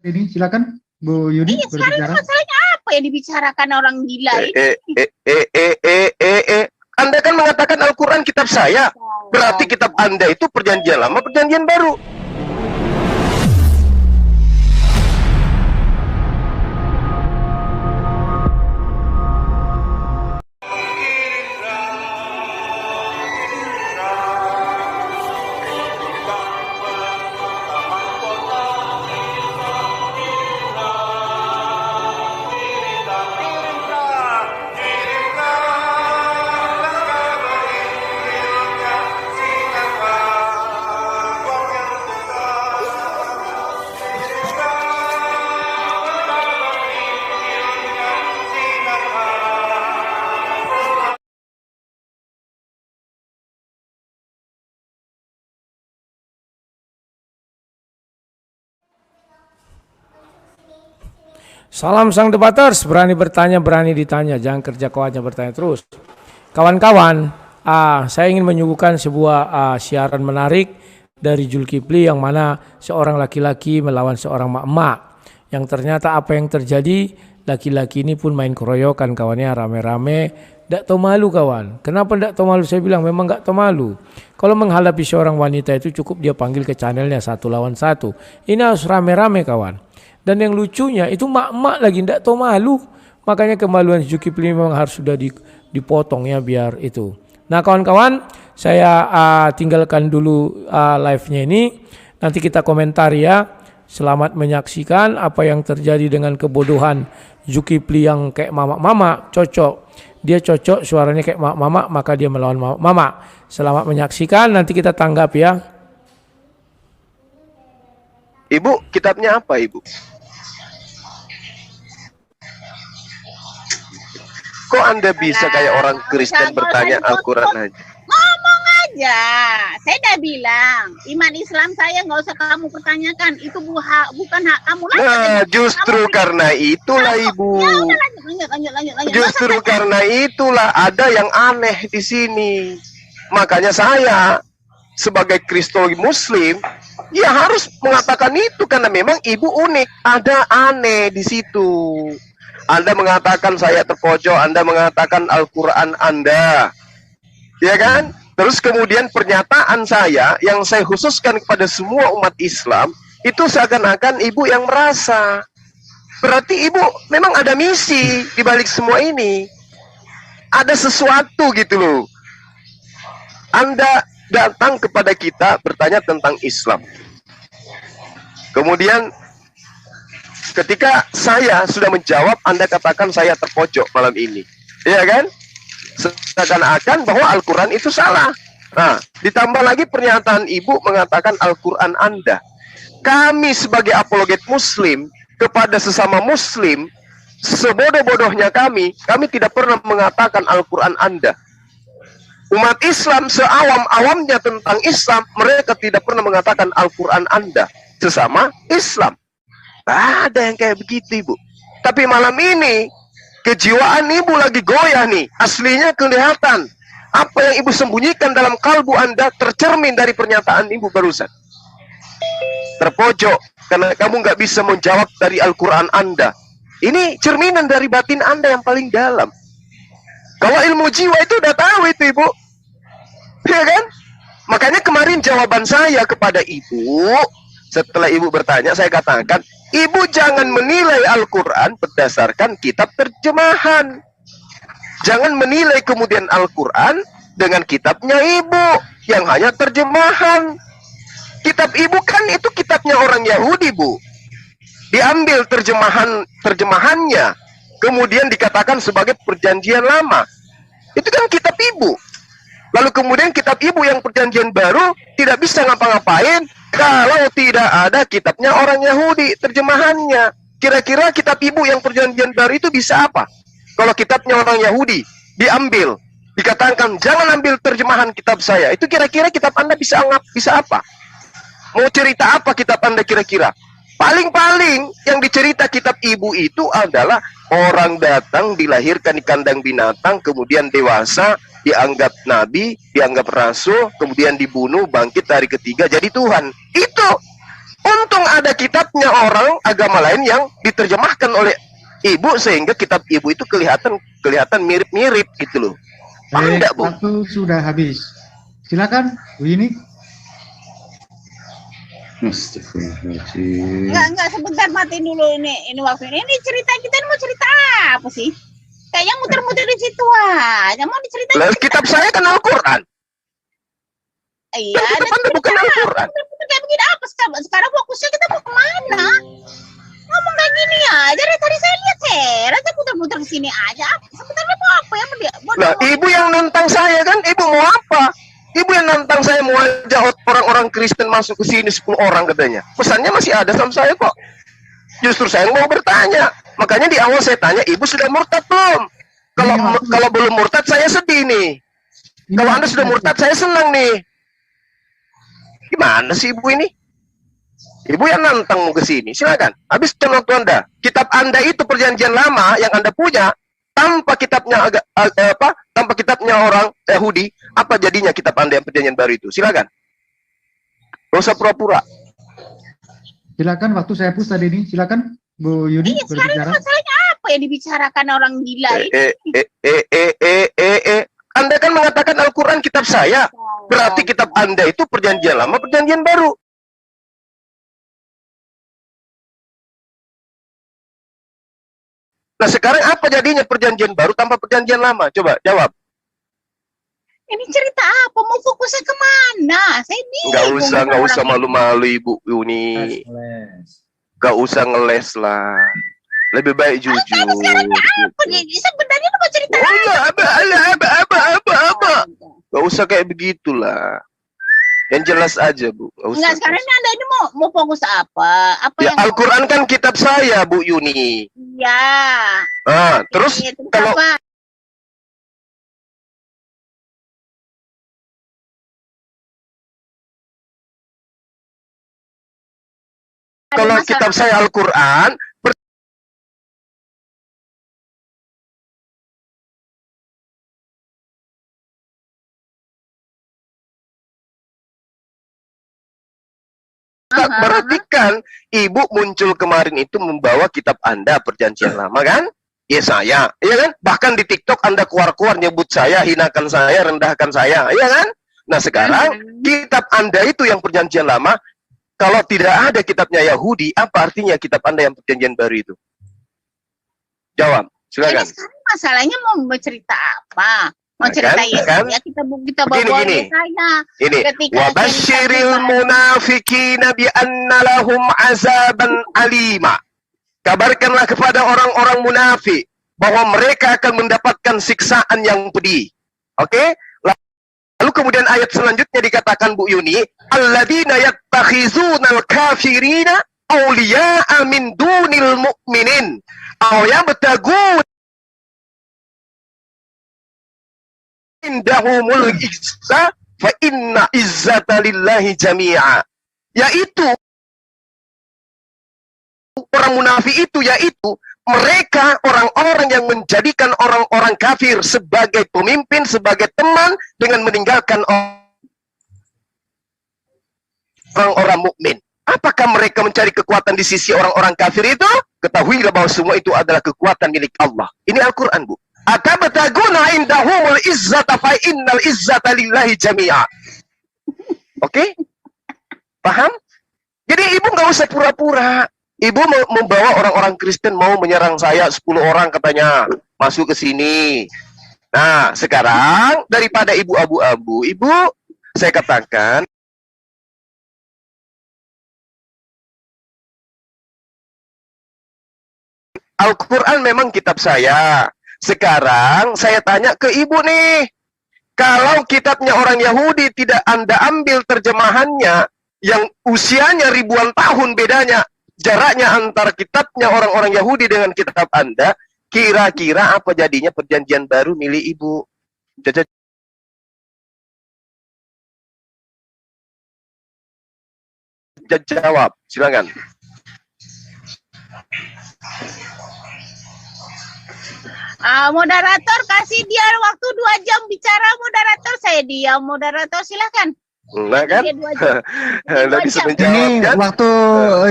Ini silakan Bu Yuni Iya, sekarang berbicara. masalahnya apa yang dibicarakan orang gila ini? Anda kan mengatakan Al-Quran kitab saya. Berarti kitab Anda itu perjanjian lama, perjanjian baru. Salam sang debaters, berani bertanya, berani ditanya, jangan kerja kau hanya bertanya terus. Kawan-kawan, saya ingin menyuguhkan sebuah siaran menarik dari Zulkifli yang mana seorang laki-laki melawan seorang mak-mak. Yang ternyata apa yang terjadi, laki-laki ini pun main keroyokan kawannya rame-rame. Nggak tahu malu kawan. Kenapa nggak tahu malu? Saya bilang memang nggak tahu malu. Kalau menghadapi seorang wanita itu cukup dia panggil ke channelnya 1 lawan 1. Ini harus rame-rame kawan. Dan yang lucunya itu mak-mak lagi tidak tahu malu. Makanya kemaluan Zulkifli memang harus sudah dipotong ya biar itu. Nah kawan-kawan, saya tinggalkan dulu live-nya ini. Nanti kita komentar ya. Selamat menyaksikan apa yang terjadi dengan kebodohan Zulkifli yang kayak mama-mama. Cocok. Dia cocok suaranya kayak mama, maka dia melawan mama. Selamat menyaksikan, nanti kita tanggap ya. Ibu, kitabnya apa Ibu? Kok Anda bisa kayak orang Kristen bertanya Al-Quran aja? Ngomong aja. Saya udah bilang, iman Islam saya nggak usah kamu pertanyakan. Itu bukan hak kamu. Nah, justru karena itulah Ibu. Ya udah lanjut. Justru karena itulah ada yang aneh di sini. Makanya saya sebagai Kristen Muslim, ya harus mengatakan itu karena memang Ibu unik. Ada aneh di situ. Anda mengatakan saya terpojok, Anda mengatakan Al-Quran Anda, ya kan? Terus kemudian pernyataan saya yang saya khususkan kepada semua umat Islam, itu seakan-akan Ibu yang merasa. Berarti Ibu memang ada misi di balik semua ini. Ada sesuatu gitu loh. Anda datang kepada kita bertanya tentang Islam. Kemudian ketika saya sudah menjawab, Anda katakan saya terpojok malam ini. Iya kan? Seakan-akan bahwa Al-Quran itu salah. Nah, ditambah lagi pernyataan Ibu mengatakan Al-Quran Anda. Kami sebagai apologet Muslim, kepada sesama Muslim, sebodoh-bodohnya kami tidak pernah mengatakan Al-Quran Anda. Umat Islam seawam-awamnya tentang Islam, mereka tidak pernah mengatakan Al-Quran Anda. Sesama Islam. Ada yang kayak begitu Ibu. Tapi malam ini kejiwaan Ibu lagi goyah nih. Aslinya kelihatan. Apa yang Ibu sembunyikan dalam kalbu Anda tercermin dari pernyataan Ibu barusan. Terpojok karena kamu nggak bisa menjawab dari Al-Quran Anda. Ini cerminan dari batin Anda yang paling dalam. Kalau ilmu jiwa itu udah tahu itu Ibu. Ya kan? Makanya kemarin jawaban saya kepada Ibu, setelah Ibu bertanya, saya katakan, Ibu jangan menilai Al-Quran berdasarkan kitab terjemahan. Jangan menilai kemudian Al-Quran dengan kitabnya Ibu, yang hanya terjemahan. Kitab Ibu kan itu kitabnya orang Yahudi, Bu. Diambil terjemahannya, kemudian dikatakan sebagai perjanjian lama. Itu kan kitab Ibu. Lalu kemudian kitab Ibu yang perjanjian baru tidak bisa ngapa-ngapain kalau tidak ada kitabnya orang Yahudi, terjemahannya. Kira-kira kitab Ibu yang perjanjian baru itu bisa apa? Kalau kitabnya orang Yahudi diambil, dikatakan jangan ambil terjemahan kitab saya. Itu kira-kira kitab Anda bisa apa? Mau cerita apa kitab Anda kira-kira? Paling-paling yang dicerita kitab Ibu itu adalah orang datang dilahirkan di kandang binatang, kemudian dewasa, dianggap nabi, dianggap rasul, kemudian dibunuh, bangkit hari ketiga jadi Tuhan. Itu Untung ada kitabnya orang agama lain yang diterjemahkan oleh ibu sehingga kitab ibu itu kelihatan mirip-mirip gitu loh. Paham Baik, nggak, Bu? waktu sudah habis. Silakan, Bu Yuni. Astagfirullahaladzim. Enggak, sebentar, matiin dulu ini waktu ini. Ini cerita kita mau cerita apa sih? Kayaknya muter-muter di situ aja. Mau diceritain Lah, kitab saya kan Al-Quran. iya, Kan kitab Anda bukan Al-Quran. Kayak begini apa sekarang fokusnya kita mau kemana? Ngomong kayak gini aja dari tadi saya lihat heran, saya muter-muter ke sini aja. Sebenarnya mau apa ya? Nah, ibu yang nantang saya kan, ibu mau apa? Ibu yang nantang saya mau ajak orang-orang Kristen masuk ke sini 10 orang katanya. Pesannya masih ada sama saya kok. Justru saya mau bertanya. Makanya di awal saya tanya, ibu sudah murtad belum? Kalau belum murtad saya sedih nih. Kalau Anda sudah murtad saya senang nih. Gimana sih ibu ini? Ibu yang nantang mau ke sini, silakan. Habiskan waktu Anda. Kitab Anda itu perjanjian lama yang Anda punya, tanpa kitabnya tanpa kitabnya orang Yahudi, apa jadinya kitab Anda yang perjanjian baru itu? Silakan. Gak usah pura-pura. Silakan, waktu saya hapus tadi ini. Silakan, Bu Yuni Iya, sekarang berbicara. masalahnya apa yang dibicarakan orang gila ini? Anda kan mengatakan Al-Quran kitab saya. Berarti kitab Anda itu perjanjian lama, perjanjian baru. Nah, sekarang apa jadinya perjanjian baru tanpa perjanjian lama? Coba jawab. Ini cerita apa? Mau fokusnya kemana? Saya bingung. Nggak usah malu-malu Ibu Yuni. Nggak usah ngeles lah. Lebih baik jujur. Apa nih? Sebenarnya mau cerita Oh ya, apa. Nggak usah kayak begitulah. Yang jelas aja, Bu. Nggak usah. Enggak, sekarang ini Anda ini mau fokus apa? Apa Ya, yang Al-Quran kan kitab saya, Bu Yuni. ya? Ah, terus kalau apa? kalau kitab saya Al-Quran, berarti kan ibu muncul kemarin itu membawa kitab Anda perjanjian lama kan? Ya saya, iya kan? Bahkan di TikTok Anda keluar-keluar nyebut saya, hinakan saya, rendahkan saya, iya kan? Nah sekarang kitab Anda itu yang perjanjian lama, kalau tidak ada kitabnya Yahudi, apa artinya kitab Anda yang perjanjian baru itu? Jawab, silakan. Ini sekarang masalahnya mau bercerita apa? Mau Nah, cerita kan? ya kita bawa Begini. saya. Ini Ketika wabashiril cerita- munafiqina bi anna lahum azaban alima. Kabarkanlah kepada orang-orang munafik bahwa mereka akan mendapatkan siksaan yang pedih. Oke? Lalu kemudian ayat selanjutnya dikatakan Bu Yuni, alladzina yattakhizunal kafirina awliya'a min dunil mu'minin aw yabtagun indahumul izza fa inna izzata lillahi jami'a. Yaitu orang munafik itu yaitu mereka orang-orang yang menjadikan orang-orang kafir sebagai pemimpin, sebagai teman dengan meninggalkan orang-orang mukmin. Apakah mereka mencari kekuatan di sisi orang-orang kafir itu? Ketahuilah bahwa semua itu adalah kekuatan milik Allah. Ini Al-Quran, Bu. Atabtaguna indahumul izzata fa innal izzata lillahi jami'a. Oke? Paham? Jadi ibu nggak usah pura-pura. Ibu mau membawa orang-orang Kristen mau menyerang saya 10 orang katanya masuk ke sini. Nah, sekarang daripada ibu abu-abu, ibu saya katakan Al-Quran memang kitab saya. Sekarang saya tanya ke ibu nih, kalau kitabnya orang Yahudi tidak Anda ambil terjemahannya yang usianya ribuan tahun bedanya, jaraknya antara kitabnya orang-orang Yahudi dengan kitab Anda, kira-kira apa jadinya perjanjian baru milik ibu? Jawab, silakan. Moderator kasih dia waktu 2 jam bicara. Moderator saya diam. Moderator silakan. Nah kan? Dia 2 jam. Nggak bisa menjawab Ini kan? waktu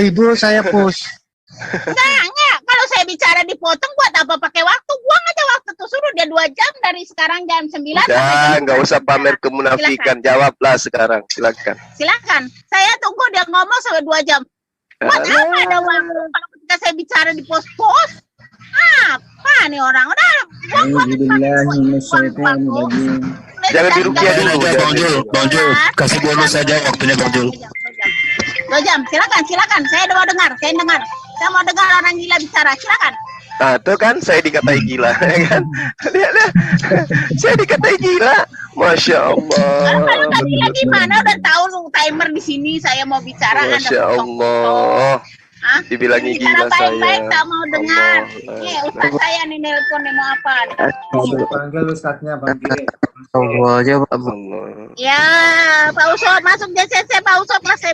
ibu saya push. Enggak. Kalau saya bicara dipotong buat apa pakai waktu? Buang aja waktu tuh, suruh dia 2 jam dari sekarang jam 9 sampai Udah, jam nggak 12. usah pamer kemunafikan. Jawablah sekarang, silakan. Silakan. Saya tunggu dia ngomong sampai 2 jam. Buat apa ada waktu kalau ketika saya bicara di pos-pos? Apa nih orang? Udah, buang-buang Alhamdulillahirrahmanirrahim. Jangan dirukiah dulu. aja Bang Jul, kasih bonus saja waktunya Bang Jul. 2 jam, silakan. Saya mau dengar, Saya mau dengar orang gila bicara, silakan. Nah, tuh kan saya dikatai gila, ya kan? Lihat, saya dikatai gila. Masya Allah. Kalau nggak gila gimana? Udah tahu lu timer di sini, saya mau bicara. Anda Masya potong. Allah. Hah? Dibilangi Bicara gila baik-baik, saya. tak mau dengar. Allah. Ustaz saya nih nelpon nih, mau apa nih? Panggil ustadznya, panggil. Allah. Ya, Pak Usop masuk JCC, Pak Usop lah, saya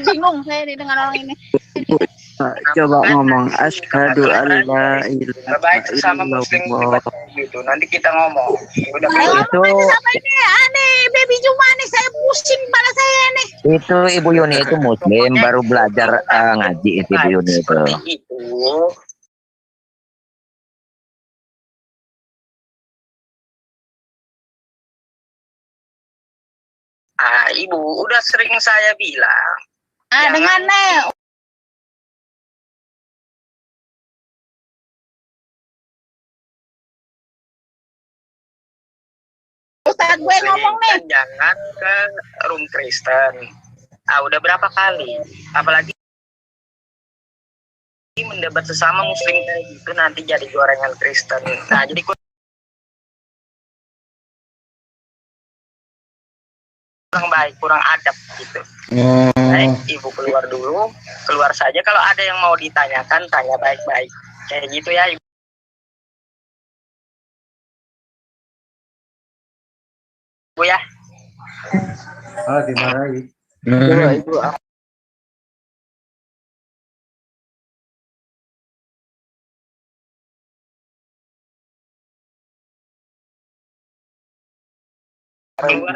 bingung saya nih dengan orang ini. Coba ngomong asyhadu alla ilaha Baik sama muslim illallah. gitu. Nanti kita ngomong. Udah Saya Itu- ngomong aja sama ini, aneh, Baby Juma nih, saya pusing kepala saya nih. Itu Ibu Yuni itu muslim baru belajar ngaji itu Ibu Yuni itu. seperti itu. Ibu, udah sering saya bilang. Jangan- Dengan nih, Ustaz gue ngomong nih. Jangan ke room Kristen. Udah berapa kali? Apalagi mendebat sesama muslim kayak gitu nanti jadi gorengan Kristen. Nah, jadi kurang baik, kurang adab gitu. Baik, Ibu keluar dulu, keluar saja. Kalau ada yang mau ditanyakan, tanya baik-baik. Kayak gitu ya, Ibu. Bu ya. Dimarahi. Coba Ibu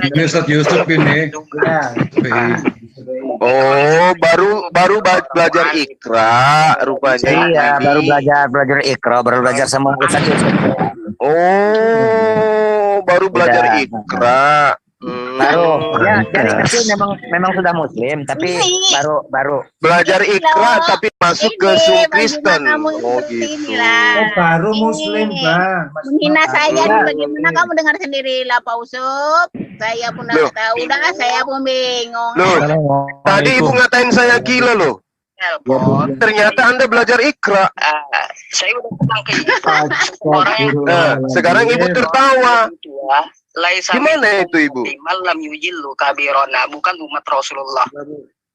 Ini Ustadz Yusuf ini. Oh, baru belajar ikra rupanya. Iya, Ini. baru belajar Iqra, baru belajar sama Ustaz Yusuf. Oh, baru belajar Udah. ikra. Baru ya dari kecil memang sudah muslim tapi Ini. baru Belajar ikra tapi masuk ke Ini, Zoom bagaimana Kristen. kamu Oh seperti gitu. inilah. Baru Ini. muslim, Bang. Menghina saya Iya. nih, bagaimana kamu dengar sendiri lah Pak Usup. Saya pun Loh. nggak tahu, udah saya pun bingung. Loh, tadi ibu ngatain saya gila loh. Telepon. Ternyata Anda belajar ikra. Saya udah bilang ke Ibu. Orang yang Nah, sekarang ibu tertawa. tua, laisa Gimana itu, Ibu? Malam yujillu kabirona, bukan umat Rasulullah.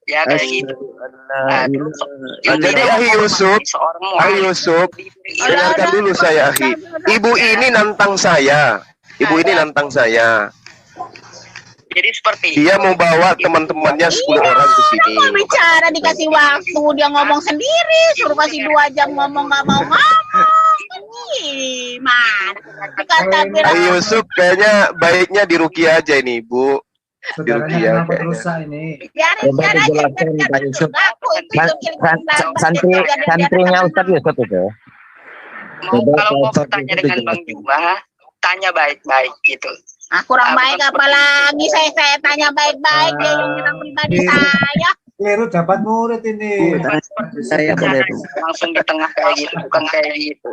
Ya kayak gitu. Terus, Nah, jadi Ahi Yusuf, seorang Ahi Yusuf, dengarkan dulu saya Ahi. Ibu ini nantang saya. Ibu ini nantang saya. Jadi seperti Dia mau bawa teman-temannya 10 orang ke sini. Mau bicara dikasih waktu, dia ngomong sendiri, suruh kasih 2 jam ngomong nggak mau ngomong. Gimana? Dikata bilang, Ahi Yusuf kayaknya baiknya diruki aja ini, Bu. Saudaranya Iya, kenapa kayaknya. rusak ini? biarin Coba aja, dijelaskan, biar Pak Yusuf. ngaku itu santrinya Ustaz Yusuf itu. kalau mau bertanya dengan Bang Juma, tanya baik-baik gitu. kurang baik apalagi saya tanya baik-baik dia yang nyerang pribadi saya. Keliru dapat murid ini. saya boleh Langsung di tengah kayak gitu, bukan kayak gitu.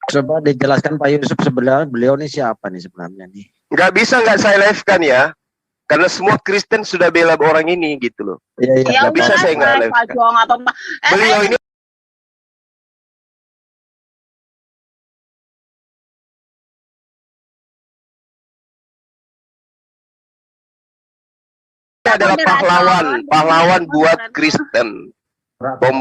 coba dijelaskan Pak Yusuf sebenarnya beliau ini siapa nih sebenarnya nih? Nggak bisa nggak saya live kan ya. Karena semua Kristen sudah bela orang ini gitu loh. Iya iya. Ya nggak bisa udah, saya nggak live. Pak Juang apa Beliau ini adalah pahlawan buat Kristen. Bom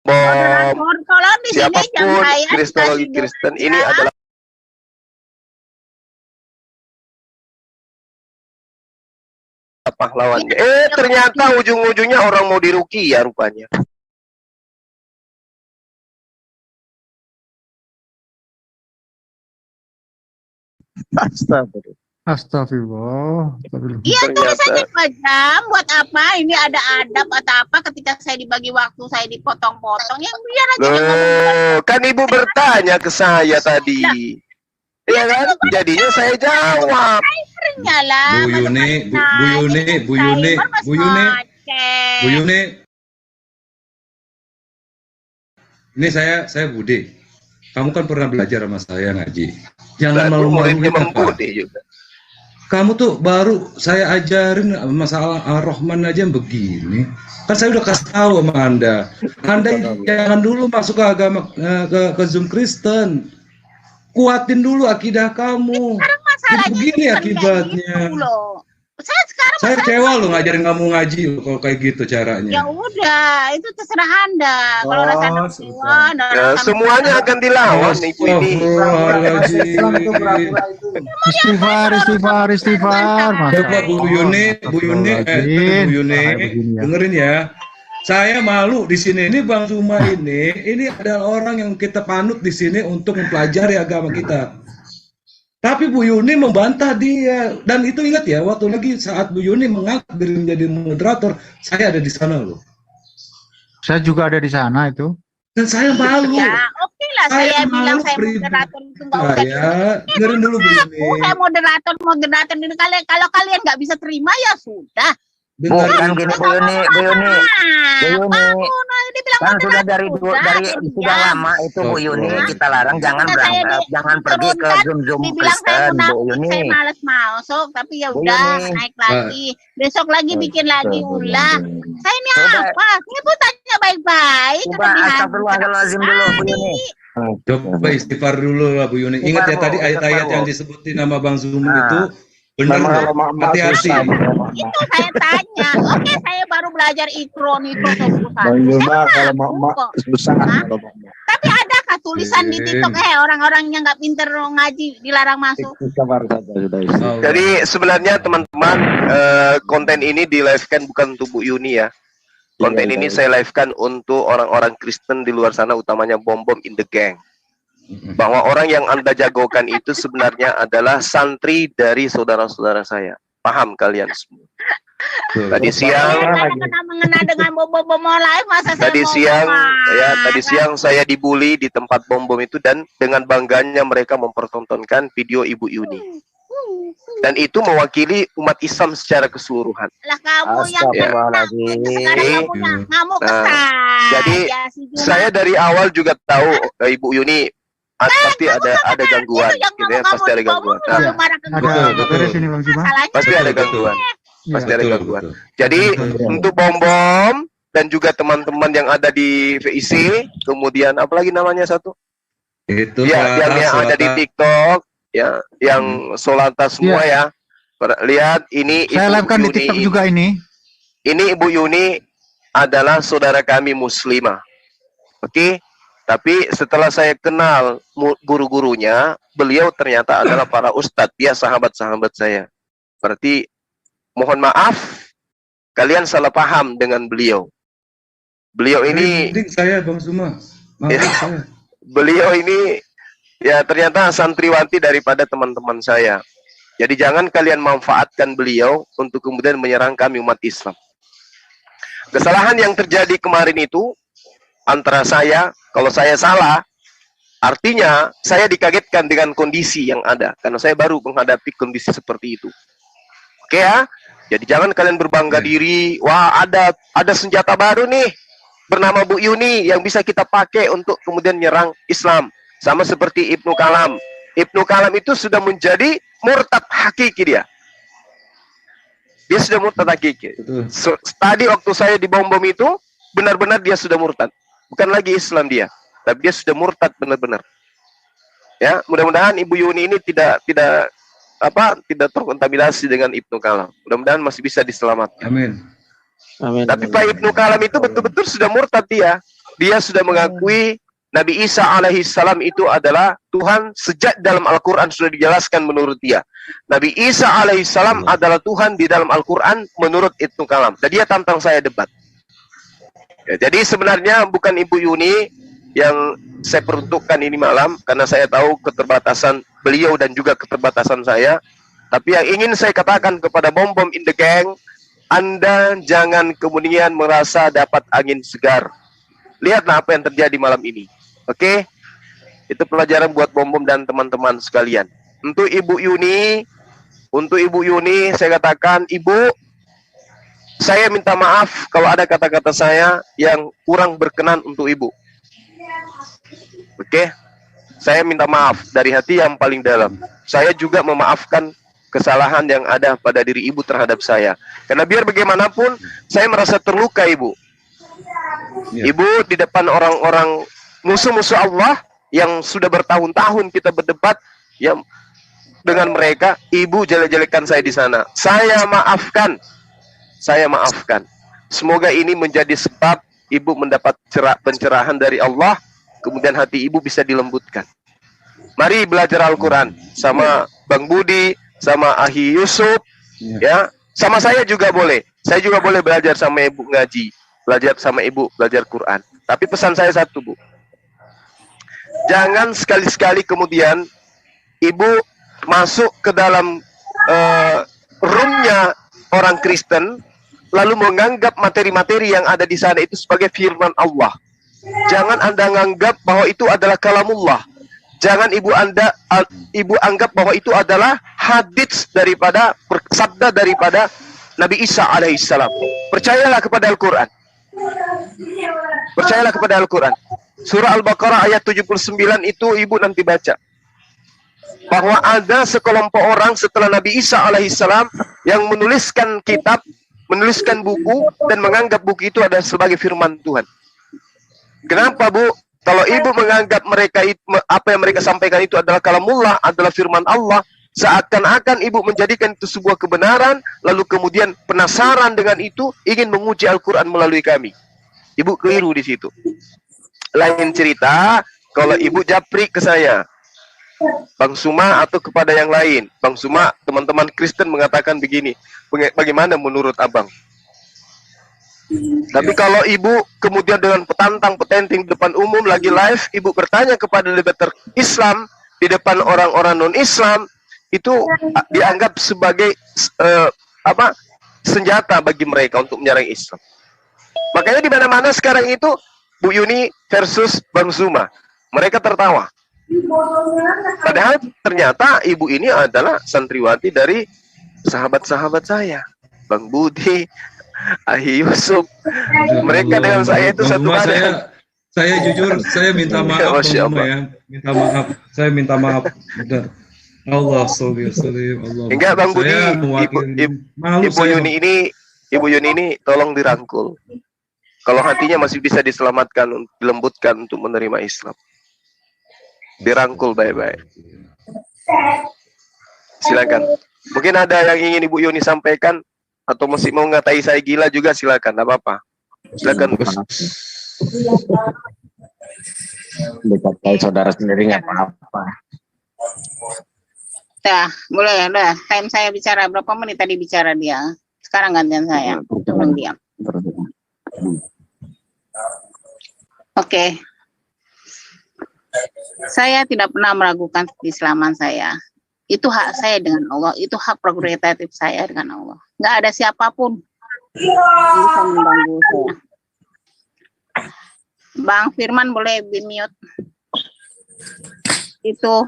bom kalau di sini jam siapapun saya kristologi dikasih Kristen dua ini jam. adalah pahlawan. Ternyata ujung-ujungnya orang mau diruki ya rupanya. Astagfirullah. Astagfirullah. Iya, tulis Ternyata. aja 2 jam. Buat apa? Ini ada adab atau apa ketika saya dibagi waktu, saya dipotong-potong. Ya biar aja dia ngomong. Loh, kan ibu bertanya ke saya tadi. Iya kan? Jadinya saya jawab. Timernya lah. Bu Yuni, Bu Yuni, Bu Yuni. Ini saya Budi. Kamu kan pernah belajar sama saya ngaji. Jangan Berarti malu-maluin muridnya Bang apa. Budi juga. Kamu tuh baru saya ajarin masalah Ar-Rahman aja begini. Kan saya udah kasih tahu sama Anda. Anda jangan dulu masuk ke agama ke Zoom Kristen. Kuatin dulu akidah kamu. Sekarang masalahnya Jadi begini itu bukan akibatnya. kayak gitu loh. Saya sekarang Saya masalahnya kecewa loh ngajarin kamu ngaji loh kalau kayak gitu ya caranya. udah, itu terserah Anda. Kalau Oh, rasa sudah. kecewa, Ya, semuanya akan dilawan ibu ini. Istighfar. Coba Bu Yuni, Bu Yuni, Bu Yuni, dengerin ya. Saya malu di sini. Ini Bang Zuma ini adalah orang yang kita panut di sini untuk mempelajari agama kita. Tapi Bu Yuni membantah dia. Dan itu ingat ya, waktu lagi saat Bu Yuni mengaku diri menjadi moderator, saya ada di sana loh. Saya juga ada di sana itu. Dan saya malu. Ya, oke lah. Saya bilang saya pribadi. moderator itu nggak usah. Saya dengerin dulu Bu Yuni. Saya moderator ini kalau kalian nggak bisa terima ya sudah. Bukan gini Bu Yuni, Bu Yuni. Bu Yuni. Kan sudah dari sudah lama itu Bu Yuni kita larang jangan berangkat, jangan pergi ke Zoom Dibilang saya Kristen Bu Yuni. saya males masuk, tapi ya Bu udah Yuni. naik lagi. Besok lagi bikin lagi ulah. Saya ini Sudah. apa? Saya pun tanya baik-baik. Coba astagfirullahaladzim dulu Bu Yuni. Coba istighfar dulu lah Bu Yuni. Ingat ya Istighfar, tadi Bu. ayat-ayat Istighfar, yang Bu. disebutin nama Bang Zuma Nah. itu benar loh. Hati-hati. Itu saya tanya. Oke, saya baru belajar ikro Bang Zuma kalau mak susah. Kalau mak. Tapi adakah tulisan di TikTok orang-orang yang nggak pinter ngaji dilarang masuk? Sabar saja sudah. Oh, Jadi sebenarnya teman-teman, konten ini di live-kan bukan untuk Bu Yuni ya. Konten ini saya live-kan untuk orang-orang Kristen di luar sana, utamanya bom-bom in the gang. Bahwa orang yang Anda jagokan itu sebenarnya adalah santri dari saudara-saudara saya. Paham kalian semua? Tadi siang, Mengena dengan bom-bom live masa saya tadi mau siang, marah? ya tadi siang saya dibully di tempat bom-bom itu dan dengan bangganya mereka mempertontonkan video Ibu Yuni. Dan itu mewakili umat Islam secara keseluruhan. Lah kamu yang Astagfirullahaladzim. sekarang kamu ngamuk Nah, kesal. jadi Ya, si Juma. Saya dari awal juga tahu Ibu Yuni pasti ada gangguan, Itu yang gitu ya, pasti ada gangguan. Nah, Kamu marah ke Ada gue. beres ini Bang Zuma. Masalahnya pasti ada itu. gangguan, pasti ada Betul, gangguan. betul. Jadi untuk bom-bom dan juga teman-teman yang ada di VIC, kemudian apalagi namanya satu, Itu ya yang ada di TikTok, ya yang Solata semua ya. Lihat ini Saya Ibu live-kan di Yuni TikTok ini. juga ini. Ini Ibu Yuni adalah saudara kami muslimah. Oke. Tapi setelah saya kenal guru-gurunya, beliau ternyata adalah para ustadz. Dia sahabat-sahabat saya. Berarti mohon maaf, kalian salah paham dengan beliau. Beliau ini, saya Bang Zuma. Ya. Saya. beliau ini ya ternyata santriwati daripada teman-teman saya. Jadi jangan kalian manfaatkan beliau untuk kemudian menyerang kami umat Islam. Kesalahan yang terjadi kemarin itu antara saya, kalau saya salah, artinya saya dikagetkan dengan kondisi yang ada. Karena saya baru menghadapi kondisi seperti itu. Oke ya? Jadi jangan kalian berbangga diri, wah ada senjata baru nih, bernama Bu Yuni yang bisa kita pakai untuk kemudian menyerang Islam. Sama seperti Ibnu Kalam. Ibnu Kalam itu sudah menjadi murtad hakiki dia. Dia sudah murtad hakiki. Tadi waktu saya dibom-bom itu, benar-benar dia sudah murtad. Bukan lagi Islam dia, tapi dia sudah murtad benar-benar. Ya, mudah-mudahan Ibu Yuni ini tidak terkontaminasi dengan Ibnu Kalam. Mudah-mudahan masih bisa diselamatkan. Amin. Amin. Tapi Pak Ibnu Kalam itu betul-betul sudah murtad dia. Dia sudah mengakui Nabi Isa alaihissalam itu adalah Tuhan sejak dalam Al-Quran sudah dijelaskan menurut dia. Nabi Isa alaihissalam adalah Tuhan di dalam Al-Quran menurut Ibnu Kalam. Dan dia tantang saya debat. Ya, jadi sebenarnya bukan Ibu Yuni yang saya peruntukkan ini malam, karena saya tahu keterbatasan beliau dan juga keterbatasan saya. Tapi yang ingin saya katakan kepada bom-bom in the gang, Anda jangan kemudian merasa dapat angin segar. Lihatlah apa yang terjadi malam ini. Oke? Itu pelajaran buat bom-bom dan teman-teman sekalian. Untuk Ibu Yuni, saya katakan, Ibu, saya minta maaf kalau ada kata-kata saya yang kurang berkenan untuk Ibu. Oke? Saya minta maaf dari hati yang paling dalam. Saya juga memaafkan kesalahan yang ada pada diri Ibu terhadap saya. Karena biar bagaimanapun, saya merasa terluka, Ibu. Ibu di depan orang-orang musuh-musuh Allah yang sudah bertahun-tahun kita berdebat ya dengan mereka, Ibu jelek-jelekan saya di sana. Saya maafkan. Semoga ini menjadi sebab Ibu mendapat pencerahan dari Allah, kemudian hati Ibu bisa dilembutkan. Mari belajar Al-Quran sama Bang Budi, sama Ahi Yusuf, ya, sama saya juga boleh. Saya juga boleh belajar sama Ibu ngaji, belajar sama Ibu belajar Quran. Tapi pesan saya satu, Bu. Jangan sekali-sekali kemudian Ibu masuk ke dalam roomnya orang Kristen, lalu menganggap materi-materi yang ada di sana itu sebagai firman Allah. Jangan Anda menganggap bahwa itu adalah kalamullah. Jangan Ibu anggap bahwa itu adalah hadits daripada sabda daripada Nabi Isa alaihissalam. Percayalah kepada Al-Quran. Percayalah kepada Al-Quran. Surah Al-Baqarah ayat 79 itu Ibu nanti baca. Bahwa ada sekelompok orang setelah Nabi Isa alaihissalam yang menuliskan kitab, menuliskan buku, dan menganggap buku itu adalah sebagai firman Tuhan. Kenapa, Bu? Kalau Ibu menganggap mereka apa yang mereka sampaikan itu adalah kalamullah, adalah firman Allah, seakan-akan Ibu menjadikan itu sebuah kebenaran, lalu kemudian penasaran dengan itu, ingin menguji Al-Quran melalui kami. Ibu keliru di situ. Lain cerita, kalau Ibu japri ke saya, Bang Suma atau kepada yang lain. Bang Suma, teman-teman Kristen mengatakan begini, bagaimana menurut Abang? Tapi kalau Ibu kemudian dengan petantang-petenting di depan umum lagi live, Ibu bertanya kepada debater Islam di depan orang-orang non-Islam, itu dianggap sebagai senjata bagi mereka untuk menyerang Islam. Makanya di mana-mana sekarang itu Bu Yuni versus Bang Zuma, mereka tertawa. Padahal ternyata Ibu ini adalah santriwati dari sahabat-sahabat saya, Bang Budi, Ahi Yusuf. Mereka dengan saya itu satu badan. Saya jujur, saya minta maaf, ya. Saya minta maaf. Benar. Allah Allah. Enggak, Bang Budi, Ibu Yuni ini tolong dirangkul. Kalau hatinya masih bisa diselamatkan, dilembutkan untuk menerima Islam. Dirangkul baik-baik. Silakan. Mungkin ada yang ingin Ibu Yuni sampaikan, atau masih mau ngatai saya gila juga, silakan, tidak apa-apa. Silakan, Gus. Dikatai saudara sendiri nggak apa-apa. Dah, boleh, udah. Time saya bicara, berapa menit tadi bicara dia? Sekarang gantian saya. Tolong diam. Oke. Saya tidak pernah meragukan keislaman saya. Itu hak saya dengan Allah. Itu hak prerogatif saya dengan Allah. Nggak ada siapapun yang bisa mengganggu saya. Bang Firman boleh di-mute. Itu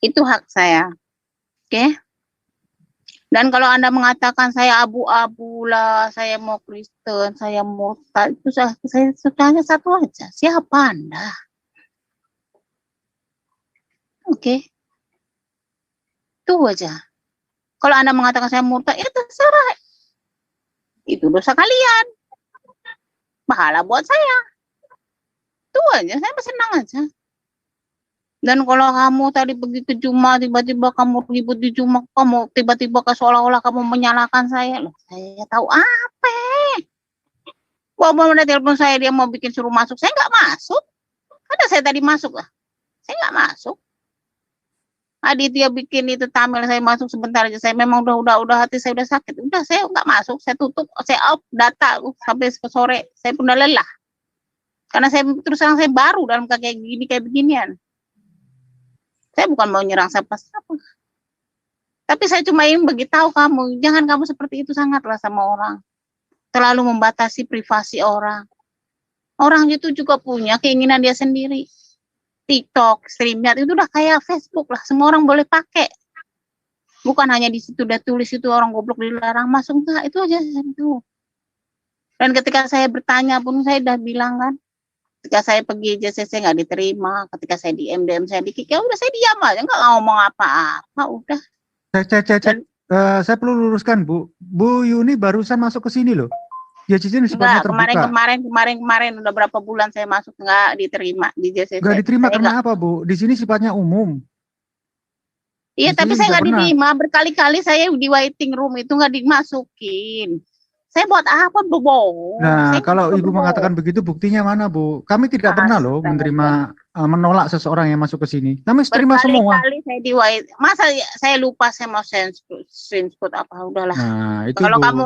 itu hak saya. Oke? Dan kalau Anda mengatakan saya abu-abu lah, saya mau Kristen, saya mau itu saya tanya satu aja, siapa Anda? Oke. Itu aja. Kalau Anda mengatakan saya murtad, ya terserah. Itu dosa kalian. Pahala buat saya. Itu aja, saya senang aja. Dan kalau kamu tadi pergi ke Juma, tiba-tiba kamu ribut di Juma, kamu tiba-tiba seolah-olah kamu menyalahkan saya. Loh, saya tahu apa. Bawa ada telepon saya, dia mau bikin suruh masuk. Saya nggak masuk. Ada saya tadi masuk lah. Saya nggak masuk. Adit dia bikin itu thumbnail, saya masuk sebentar aja. Saya memang udah hati saya udah sakit. Udah saya nggak masuk, saya tutup, saya off data sampai sore. Saya pun udah lelah. Karena saya terus terang saya baru dalam kayak beginian. Saya bukan mau nyerang siapa-siapa. Tapi saya cuma ingin beritahu kamu, jangan kamu seperti itu sangatlah sama orang. Terlalu membatasi privasi orang. Orang itu juga punya keinginan dia sendiri. TikTok, StreamYard itu udah kayak Facebook lah, semua orang boleh pakai. Bukan hanya di situ udah tulis itu orang goblok dilarang masuk, enggak, itu aja saya tahu. Dan ketika saya bertanya pun saya udah bilang kan, ketika saya pergi JCC nggak diterima, ketika saya di MDM saya di-kick, ya udah saya diam aja, nggak ngomong apa-apa, udah. Saya perlu luruskan Bu Yuni barusan masuk ke sini loh. Ya sini enggak, kemarin udah berapa bulan saya masuk nggak diterima di JCC. Nggak diterima karena apa Bu? Di sini sifatnya umum. Iya, tapi saya nggak diterima, berkali-kali saya di waiting room itu nggak dimasukin. Saya buat apa bohong? Nah, kalau Ibu mengatakan begitu, buktinya mana Bu? Kami tidak pernah loh menerima menolak seseorang yang masuk ke sini. Kami terima semua. Berkali-kali saya di masa saya lupa saya mau screenshot apa, udahlah. Nah, itu kalau Bu. kamu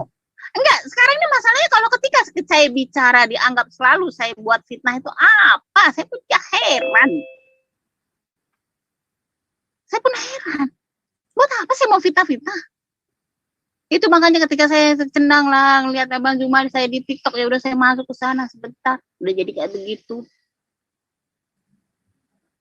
enggak, sekarang ini masalahnya kalau ketika saya bicara dianggap selalu saya buat fitnah itu apa? Saya pun ya heran. Saya pun heran. Buat apa sih mau fitnah-fitnah? Itu makanya ketika saya senang lah ngelihat Abang Jumali saya di TikTok, ya udah saya masuk ke sana sebentar. Udah jadi kayak begitu.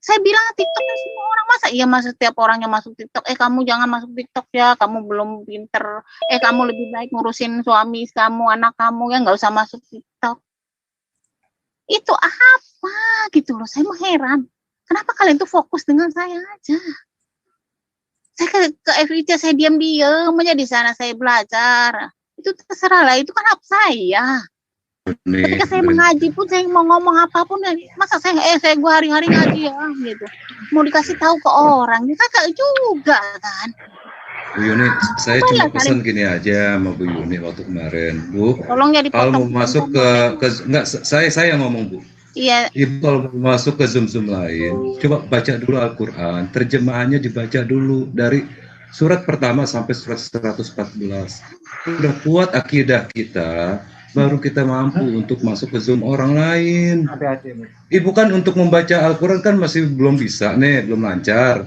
Saya bilang TikTok semua orang masa iya, masa setiap orang yang masuk TikTok, kamu jangan masuk TikTok ya, kamu belum pinter, kamu lebih baik ngurusin suami kamu, anak kamu, ya nggak usah masuk TikTok. Itu apa gitu loh, saya mau heran. Kenapa kalian tuh fokus dengan saya aja? Saya ke FIC saya diam-diam aja di sana saya belajar. Itu terserah lah, itu kan hak saya. Ketika saya mengaji pun saya mau ngomong apapun, masa saya gua hari-hari ngaji ya gitu. Mau dikasih tahu ke orang, ya kakak juga kan. Bu Yuni, saya cuma pesan gini aja sama Bu Yuni waktu kemarin, Bu. Tolong ya dipotong. Kalau mau masuk ke enggak, saya yang ngomong Bu. Iya. Ibu kalau mau masuk ke Zoom lain, coba baca dulu Al-Quran, terjemahannya dibaca dulu dari surat pertama sampai surat 114. Udah kuat akidah kita, baru kita mampu untuk masuk ke Zoom orang lain. Ibu kan untuk membaca Al-Quran kan masih belum bisa nih, belum lancar.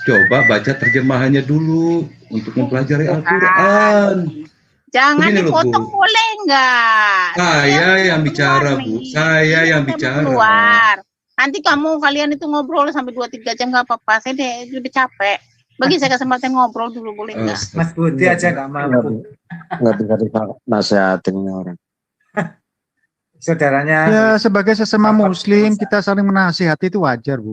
Coba baca terjemahannya dulu untuk mempelajari Al-Quran. Jangan dipotong, boleh nggak? Saya yang bicara, Bu. Saya yang bicara. Keluar. Nanti kalian itu ngobrol sampai 2-3 jam nggak apa-apa. Saya udah capek. Bagi saya kesempatan ngobrol dulu, boleh nggak? Mas Budi aja nggak mampu. Nggak bisa nasihatin orang. Saudaranya. Ya, sebagai sesama Muslim kita saling menasihati itu wajar, Bu.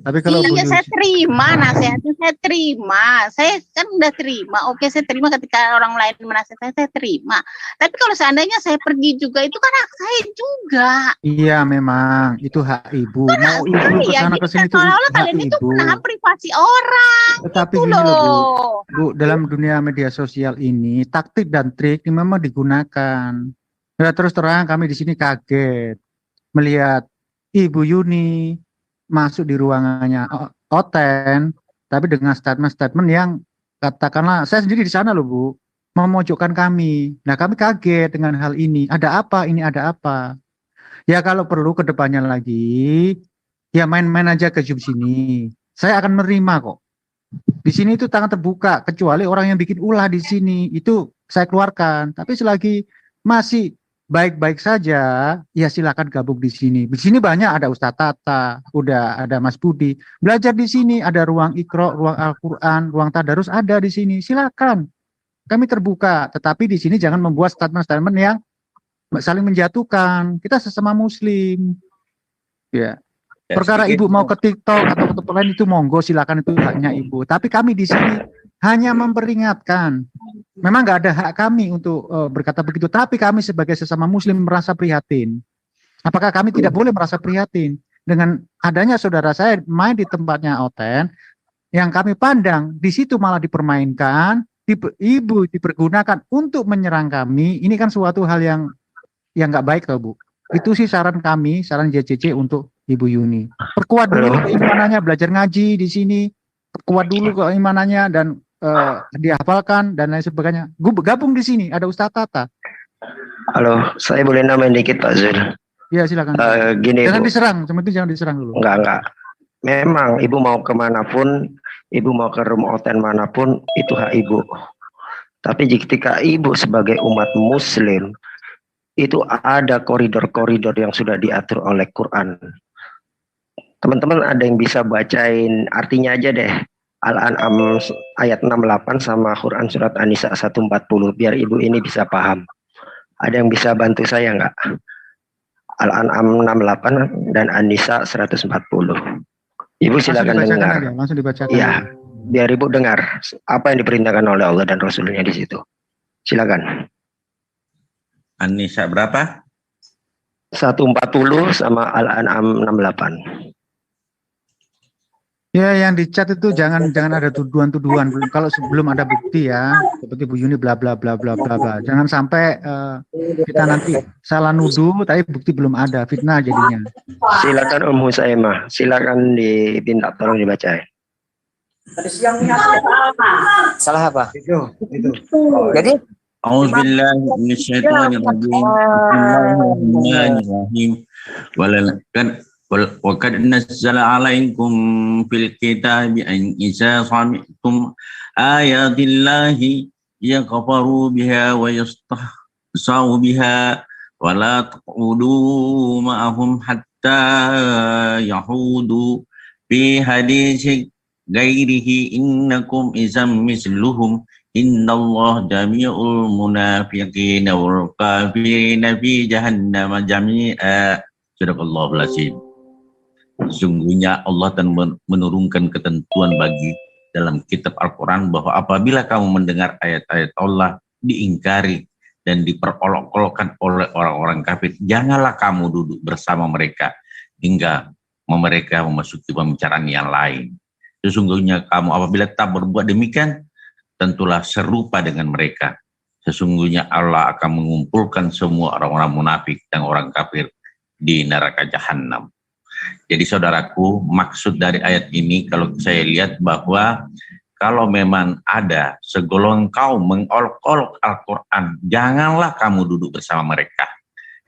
Tapi kalau iya, saya terima nasihatnya, saya terima. Saya kan udah terima. Oke, saya terima ketika orang lain menasihati saya terima. Tapi kalau seandainya saya pergi juga, itu kan hak saya juga. Iya, memang itu hak Ibu. Mau Ibu ke sana ke sini itu seolah-olah kalian itu menahan privasi orang. Tetapi gini loh, Bu, dalam dunia media sosial ini taktik dan trik ini memang digunakan. Ya, terus terang kami di sini kaget melihat Ibu Yuni masuk di ruangannya Oten, tapi dengan statement-statement yang katakanlah saya sendiri di sana loh Bu, memojokkan kami. Nah kami kaget dengan hal ini. Ada apa? Ini ada apa? Ya kalau perlu ke depannya lagi, ya main-main aja ke Zoom sini. Saya akan menerima kok. Di sini itu tangan terbuka, kecuali orang yang bikin ulah di sini itu saya keluarkan. Tapi selagi masih baik-baik saja, ya silakan gabung di sini. Di sini banyak ada Ustadz Tata, udah ada Mas Budi. Belajar di sini, ada ruang Iqra, ruang Al-Quran, ruang Tadarus ada di sini. Silakan. Kami terbuka, tetapi di sini jangan membuat statement-statement yang saling menjatuhkan. Kita sesama Muslim. Ya. Perkara Ibu mau ke TikTok atau ke tempat lain itu monggo, silakan, itu haknya Ibu. Tapi kami di sini hanya memperingatkan. Memang nggak ada hak kami untuk berkata begitu, tapi kami sebagai sesama Muslim merasa prihatin. Apakah kami tidak boleh merasa prihatin dengan adanya saudara saya main di tempatnya Oten, yang kami pandang di situ malah dipermainkan, Ibu dipergunakan untuk menyerang kami. Ini kan suatu hal yang nggak baik, toh Bu. Itu sih saran kami, saran JCC untuk Ibu Yuni. Perkuat dulu keimanannya, belajar ngaji di sini. kuat dulu keimanannya dan dihafalkan dan lain sebagainya. Gue gabung di sini, ada Ustadz Tata. Halo, saya boleh nambahin dikit Pak Zul? Iya silakan. Gini Jangan Bu. diserang, seperti jangan diserang dulu. Enggak. Memang Ibu mau kemanapun, Ibu mau ke room oten manapun, itu hak Ibu. Tapi ketika Ibu sebagai umat Muslim, itu ada koridor-koridor yang sudah diatur oleh Quran. Teman-teman ada yang bisa bacain artinya aja deh. Al-An'am ayat 68 sama Quran surat An-Nisa 140 biar Ibu ini bisa paham. Ada yang bisa bantu saya enggak? Al-An'am 68 dan An-Nisa 140. Ibu silakan dengar. Langsung dibacakan. Iya, biar Ibu dengar apa yang diperintahkan oleh Allah dan Rasulnya di situ. Silakan. An-Nisa berapa? 140 sama Al-An'am 68. Ya, yang di chat itu jangan ada tuduhan-tuduhan. Kalau sebelum ada bukti ya, seperti Bu Yuni bla bla bla bla bla bla. Jangan sampai kita nanti salah nuduh, tapi bukti belum ada, fitnah jadinya. Silakan Husaimah, silakan diminta tolong dibaca. Salah apa? Itu. Jadi A'udzubillahi minasyaitonirrajim. Bismillahirrahmanirrahim. Wa qad nazzala 'alaikum fil kitabi an idza sami'tum ayatillahi yakafaru biha wa yastahza'u biha wa la taqudu ma'ahum hatta yahudu fi haditsin ghairihi innakum izam misluhum innallah jami'ul munafiqina wal kafirina fi jahannam jami'a. Sadaqallahul azim. Sesungguhnya Allah telah menurunkan ketentuan bagi dalam kitab Al-Quran bahwa apabila kamu mendengar ayat-ayat Allah diingkari dan diperolok-olokkan oleh orang-orang kafir, janganlah kamu duduk bersama mereka hingga mereka memasuki pembicaraan yang lain. Sesungguhnya kamu apabila tak berbuat demikian, tentulah serupa dengan mereka. Sesungguhnya Allah akan mengumpulkan semua orang-orang munafik dan orang kafir di neraka jahanam. Jadi saudaraku, maksud dari ayat ini kalau saya lihat bahwa kalau memang ada segolongan kaum mengolok-olok Al-Quran, janganlah kamu duduk bersama mereka.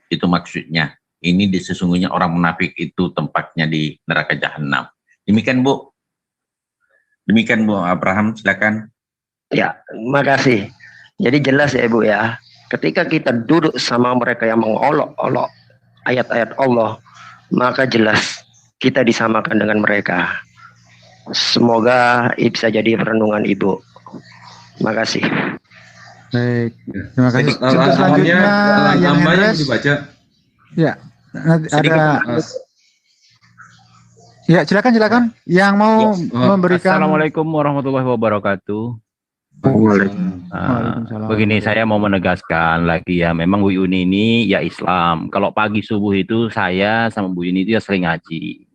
Itu maksudnya. Ini sesungguhnya orang munafik itu tempatnya di neraka jahanam. Demikian Bu. Demikian Bu Abraham, silakan. ya, makasih. Jadi jelas ya Ibu ya. Ketika kita duduk sama mereka yang mengolok-olok ayat-ayat Allah, maka jelas kita disamakan dengan mereka. Semoga bisa jadi perenungan Ibu. Makasih. Baik, terima kasih. Untuk Selanjutnya selanjutnya yang Hendres. dibaca. Ya, nanti ada. Ya, silakan. Yang mau memberikan. Assalamualaikum warahmatullahi wabarakatuh. Waalaikumsalam. Begini, saya mau menegaskan lagi ya, memang Bu Yuni ini ya Islam. Kalau pagi subuh itu saya sama Bu Yuni itu ya sering ngaji.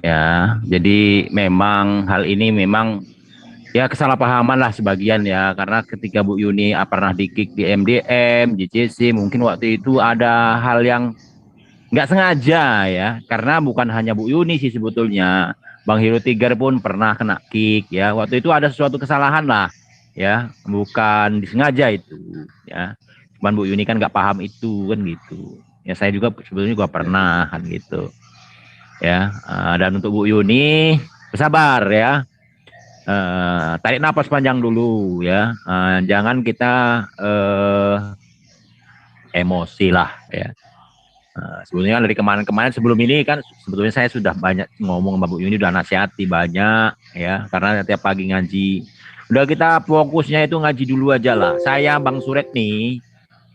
Ya, jadi memang hal ini memang ya kesalahpahaman lah sebagian ya, karena ketika Bu Yuni pernah di-kick di MDM, JCC, mungkin waktu itu ada hal yang nggak sengaja ya, karena bukan hanya Bu Yuni sih sebetulnya. Bang Hero Tiger pun pernah kena kick ya. Waktu itu ada sesuatu kesalahan lah ya, bukan disengaja itu ya. Cuman Bu Yuni kan nggak paham itu kan gitu. Ya saya juga sebetulnya juga pernah kan gitu. Ya, dan untuk Bu Yuni bersabar ya. Tarik napas panjang dulu ya. Jangan kita emosi lah ya. Sebetulnya dari kemarin sebelum ini kan sebetulnya saya sudah banyak ngomong sama Bu Yuni, udah nasihati banyak ya, karena tiap pagi ngaji. Udah kita fokusnya itu ngaji dulu aja lah. Saya Bang Suret nih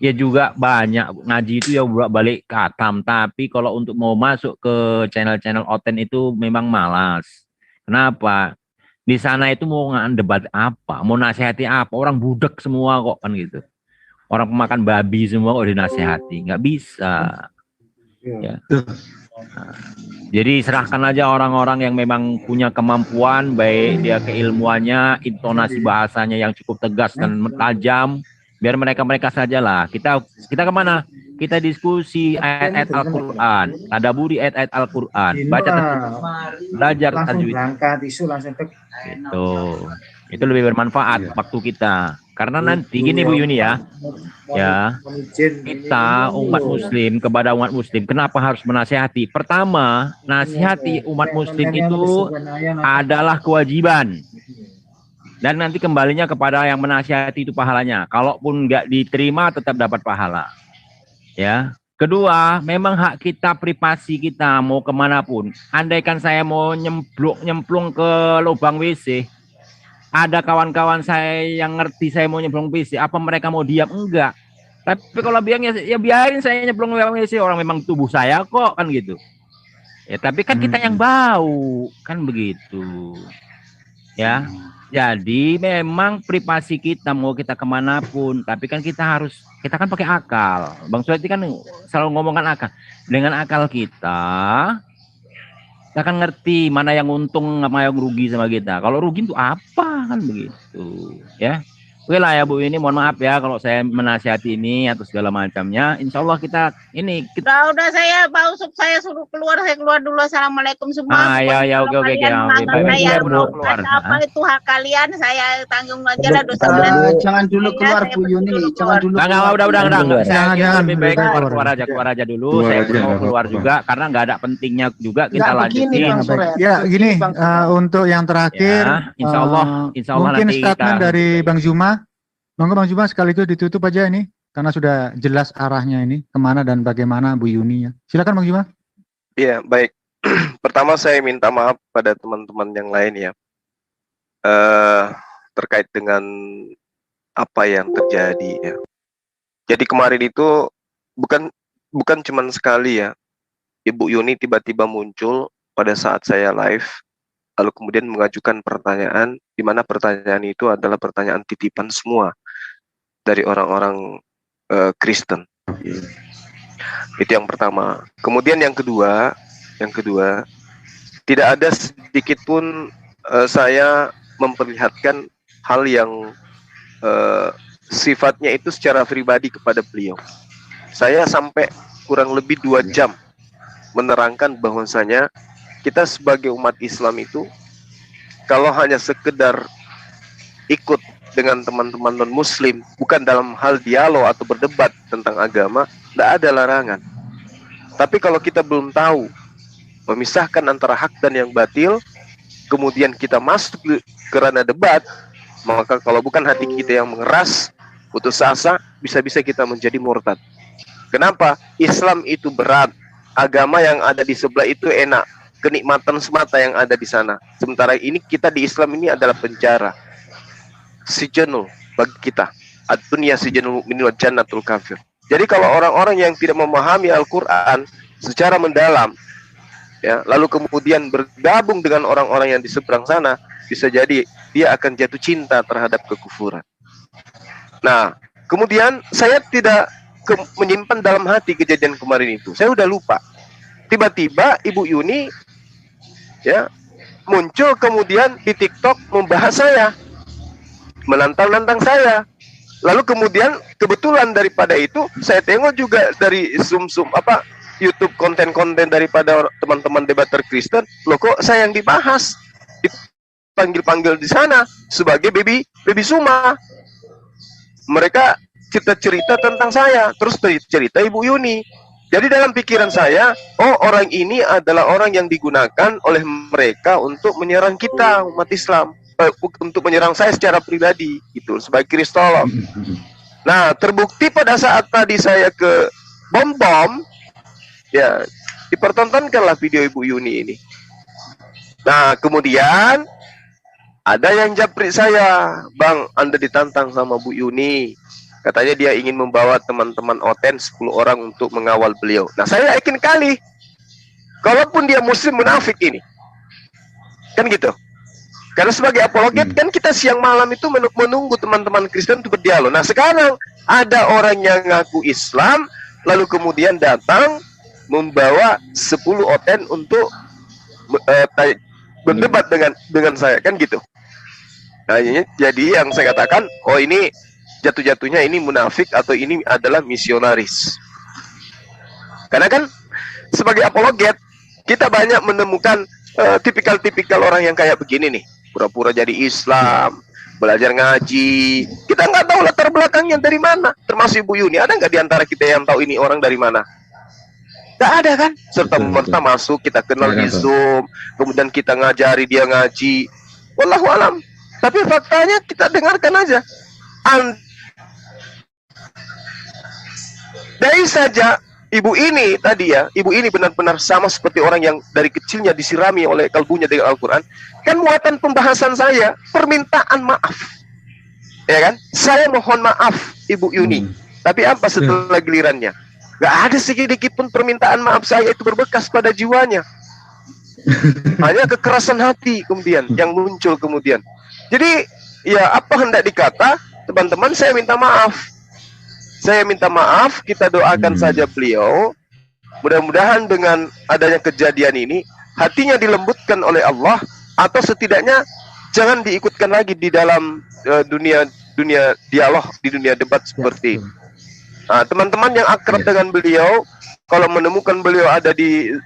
ya juga banyak ngaji itu ya balik katam, tapi kalau untuk mau masuk ke channel-channel Oten itu memang malas. Kenapa? Di sana itu mau debat apa, mau nasihati apa, orang budek semua kok kan gitu. Orang pemakan babi semua kok dinasihati, nggak bisa. Ya. Jadi serahkan aja orang-orang yang memang punya kemampuan, baik dia keilmuannya, intonasi bahasanya yang cukup tegas dan tajam, biar mereka sajalah. Kita kemana? kita diskusi ayat-ayat Al-Quran, tadaburi ayat-ayat Al-Quran, baca belajar tajwid. Berangkat isu langsung Itu lebih bermanfaat waktu kita. Karena nanti gini Bu Yuni ya, kita umat Muslim kepada umat Muslim, kenapa harus menasihati? Pertama, nasihati umat Muslim itu adalah kewajiban. Dan nanti kembalinya kepada yang menasihati itu pahalanya. Kalaupun nggak diterima tetap dapat pahala. Ya. Kedua, memang hak kita, privasi kita mau kemanapun. Andaikan saya mau nyemplung ke lubang WC, ada kawan-kawan saya yang ngerti saya mau nyemplung WC, apa mereka mau diam? Enggak. Tapi kalau bilang ya biarin saya nyemplung WC, orang memang tubuh saya kok, kan gitu. Ya, tapi kan kita yang bau, kan begitu. Ya. Jadi memang privasi kita mau kita kemanapun, tapi kan kita kan pakai akal. Bang Suweti kan selalu ngomongkan akal. Dengan akal kita akan ngerti mana yang untung, mana yang rugi sama kita. Kalau rugi itu apa, kan begitu, ya. Oke lah ya Bu, ini mohon maaf ya kalau saya menasihati ini atau segala macamnya. Insya Allah kita udah saya Pak Usup, saya suruh keluar, saya keluar dulu. Assalamualaikum semua. Ya oke. Apa itu hak kalian, saya tanggung aja lah dosa. Jangan dulu keluar Bu Yuni, jangan dulu. Udah. Saya lebih baik keluar aja dulu. Saya mau keluar juga karena nggak ada pentingnya juga kita lanjutin. Ya gini, untuk yang terakhir, Insya Allah mungkin nanti statement dari Bang Zuma. Monggo Bang Zuma sekaligus ditutup aja ini karena sudah jelas arahnya ini kemana dan bagaimana Bu Yuni ya. Silakan Bang Zuma. Iya, baik. Pertama saya minta maaf pada teman-teman yang lain ya. Terkait dengan apa yang terjadi ya. Jadi kemarin itu bukan cuman sekali ya. Ibu Yuni tiba-tiba muncul pada saat saya live, lalu kemudian mengajukan pertanyaan, di mana pertanyaan itu adalah pertanyaan titipan semua dari orang-orang Kristen. Itu yang pertama. Kemudian yang kedua, tidak ada sedikit pun saya memperlihatkan hal yang sifatnya itu secara pribadi kepada beliau. Saya sampai kurang lebih 2 jam menerangkan bahwasanya kita sebagai umat Islam itu kalau hanya sekedar ikut dengan teman-teman non-muslim, bukan dalam hal dialog atau berdebat tentang agama, tidak ada larangan. Tapi kalau kita belum tahu memisahkan antara hak dan yang batil, kemudian kita masuk ke ranah debat, maka kalau bukan hati kita yang mengeras, putus asa, bisa-bisa kita menjadi murtad. Kenapa? Islam itu berat, agama yang ada di sebelah itu enak, kenikmatan semata yang ada di sana. Sementara ini kita di Islam ini adalah penjara, sijenul bagi kita. Ad-dunya sijenul mu'min wa jannatul kafir. Jadi kalau orang-orang yang tidak memahami Al-Quran secara mendalam, ya, lalu kemudian bergabung dengan orang-orang yang di seberang sana, bisa jadi dia akan jatuh cinta terhadap kekufuran. Nah, kemudian saya tidak menyimpan dalam hati kejadian kemarin itu. Saya udah lupa. Tiba-tiba Ibu Yuni ya muncul kemudian di TikTok membahas saya, menantang-nantang saya. Lalu kemudian kebetulan daripada itu saya tengok juga dari YouTube konten-konten daripada teman-teman debater Kristen. Loh, kok saya yang dibahas, dipanggil-panggil di sana sebagai baby Suma. Mereka cerita tentang saya, terus cerita Ibu Yuni. Jadi dalam pikiran saya, oh orang ini adalah orang yang digunakan oleh mereka untuk menyerang kita umat Islam, untuk menyerang saya secara pribadi, gitu, sebagai kristolog. Nah, terbukti pada saat tadi saya ke bom, ya dipertontonkanlah video Ibu Yuni ini. Nah, kemudian ada yang japri saya, Bang, Anda ditantang sama Bu Yuni. Katanya dia ingin membawa teman-teman Oten 10 orang untuk mengawal beliau. Nah, saya yakin kali, kalaupun dia muslim munafik ini, kan gitu. Karena sebagai apologet kan kita siang malam itu menunggu teman-teman Kristen untuk berdialog. Nah, sekarang ada orang yang ngaku Islam, lalu kemudian datang membawa 10 Oten untuk berdebat dengan saya, kan gitu. Nah, jadi yang saya katakan, oh ini jatuh-jatuhnya ini munafik atau ini adalah misionaris. Karena kan sebagai apologet kita banyak menemukan tipikal-tipikal orang yang kayak begini nih, pura-pura jadi Islam, belajar ngaji, kita nggak tahu latar belakangnya dari mana. Termasuk Ibu Yuni, ada nggak di antara kita yang tahu ini orang dari mana? Nggak ada kan? Serta merta masuk, kita kenal di Zoom, kemudian kita ngajari dia ngaji. Wallahu alam. Tapi faktanya kita dengarkan aja. Andai saja ibu ini tadi ya, ibu ini benar-benar sama seperti orang yang dari kecilnya disirami oleh kalbunya dengan Al-Quran. Kan muatan pembahasan saya, permintaan maaf. Ya kan? Saya mohon maaf Ibu Yuni. Tapi apa setelah gilirannya? Gak ada sedikit pun permintaan maaf saya itu berbekas pada jiwanya. Hanya kekerasan hati kemudian yang muncul kemudian. Jadi ya apa hendak dikata, teman-teman, saya minta maaf. Saya minta maaf, kita doakan saja beliau. Mudah-mudahan dengan adanya kejadian ini, hatinya dilembutkan oleh Allah, atau setidaknya jangan diikutkan lagi di dalam dunia dialog, di dunia debat seperti. Teman-teman yang akrab dengan beliau, kalau menemukan beliau ada di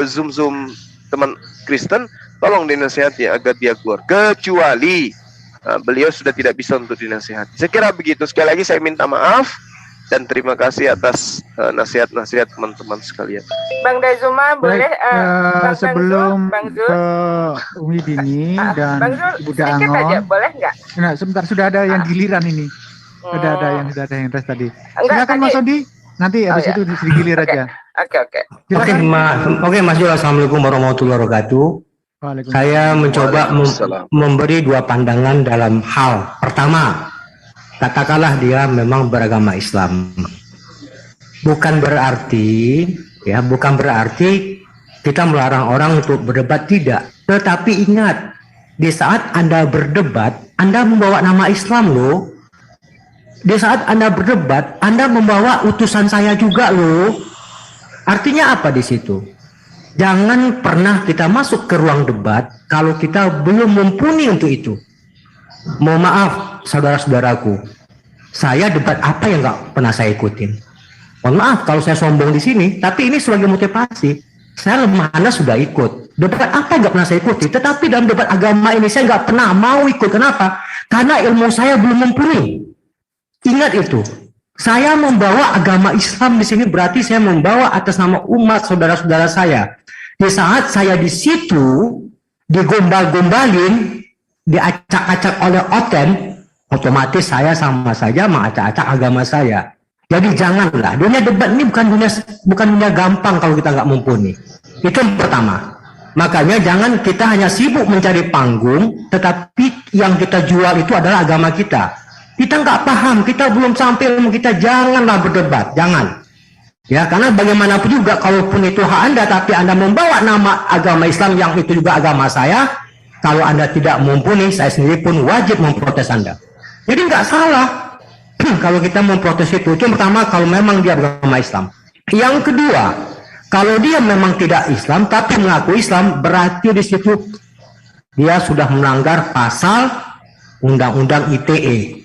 Zoom teman Kristen, tolong dinasihati agar dia keluar. Kecuali beliau sudah tidak bisa untuk dinasihati. Saya kira begitu. Sekali lagi saya minta maaf dan terima kasih atas nasihat-nasihat teman-teman sekalian. Bang Dazuma boleh sebelum Bang Zul, ke Umi Dini dan Bang Zul, Ibu sedikit aja, Daangon. boleh nggak? Nah, sebentar, sudah ada yang giliran ini. Sudah ada yang tes tadi. Enggak, Silakan Mas Odi. Nanti habis itu digilir aja. Oke. Oke, Mas Jul, Assalamualaikum warahmatullahi wabarakatuh. Saya mencoba memberi dua pandangan dalam hal. Pertama, katakanlah dia memang beragama Islam. Bukan berarti kita melarang orang untuk berdebat, tidak. Tetapi ingat, di saat Anda berdebat, Anda membawa nama Islam loh. Di saat Anda berdebat, Anda membawa utusan saya juga loh. Artinya apa di situ? Jangan pernah kita masuk ke ruang debat kalau kita belum mumpuni untuk itu. Mohon maaf, saudara-saudaraku, saya debat apa yang nggak pernah saya ikutin. Mohon maaf kalau saya sombong di sini, tapi ini sebagai motivasi. Saya lemah, Anda sudah ikut. Debat apa yang nggak pernah saya ikuti, tetapi dalam debat agama ini saya nggak pernah mau ikut. Kenapa? Karena ilmu saya belum mumpuni. Ingat itu. Saya membawa agama Islam di sini berarti saya membawa atas nama umat saudara-saudara saya. Di saat saya di situ digombal-gombalin, diacak-acak oleh Oten, otomatis saya sama saja mengacak-acak agama saya. Jadi janganlah, dunia debat ini bukan dunia gampang kalau kita nggak mumpuni. Itu yang pertama. Makanya jangan kita hanya sibuk mencari panggung, tetapi yang kita jual itu adalah agama kita. Kita nggak paham, kita belum sampai ilmu kita, janganlah berdebat, jangan. Ya, karena bagaimanapun juga, kalaupun itu hak Anda, tapi Anda membawa nama agama Islam yang itu juga agama saya, kalau Anda tidak mumpuni, saya sendiri pun wajib memprotes Anda. Jadi nggak salah kalau kita memprotes itu. Itu pertama, kalau memang dia beragama Islam. Yang kedua, kalau dia memang tidak Islam, tapi mengaku Islam, berarti di situ dia sudah melanggar pasal Undang-Undang ITE.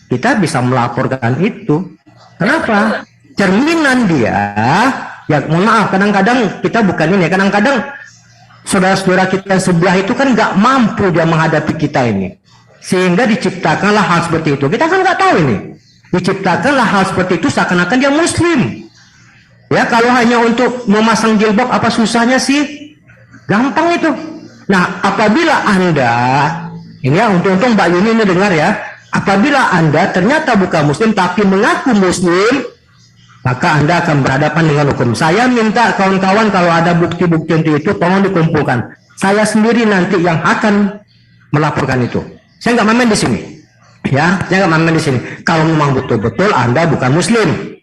Kita bisa melaporkan itu. Kenapa? Cerminan dia, ya mohon maaf, kadang-kadang kita bukan ini, kadang-kadang saudara-saudara kita sebelah itu kan nggak mampu dia menghadapi kita ini. Sehingga diciptakanlah hal seperti itu. Kita kan nggak tahu ini. Diciptakanlah hal seperti itu seakan-akan dia Muslim. Ya, kalau hanya untuk memasang jilbab, apa susahnya sih? Gampang itu. Nah, apabila Anda, ini ya, untung-untung Mbak Yuni ini dengar ya, apabila Anda ternyata bukan Muslim tapi mengaku Muslim, maka Anda akan berhadapan dengan hukum. Saya minta kawan-kawan kalau ada bukti-bukti itu tolong dikumpulkan. Saya sendiri nanti yang akan melaporkan itu. Saya nggak main di sini. Ya, saya nggak main di sini. Kalau memang betul-betul Anda bukan Muslim,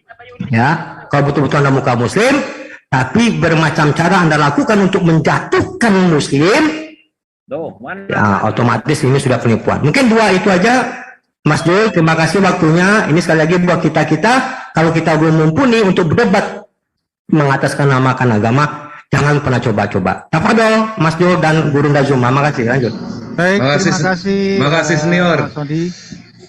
ya, kalau betul-betul Anda bukan Muslim, tapi bermacam cara Anda lakukan untuk menjatuhkan Muslim, ya, otomatis ini sudah penipuan. Mungkin dua itu aja. Mas Jul, terima kasih waktunya. Ini sekali lagi buat kita-kita, kalau kita belum mumpuni untuk berdebat mengataskan namakan agama, jangan pernah coba-coba. Tafadhol, Mas Jul dan Guru Dazuma. Makasih, lanjut. Baik, terima kasih. Makasih senior.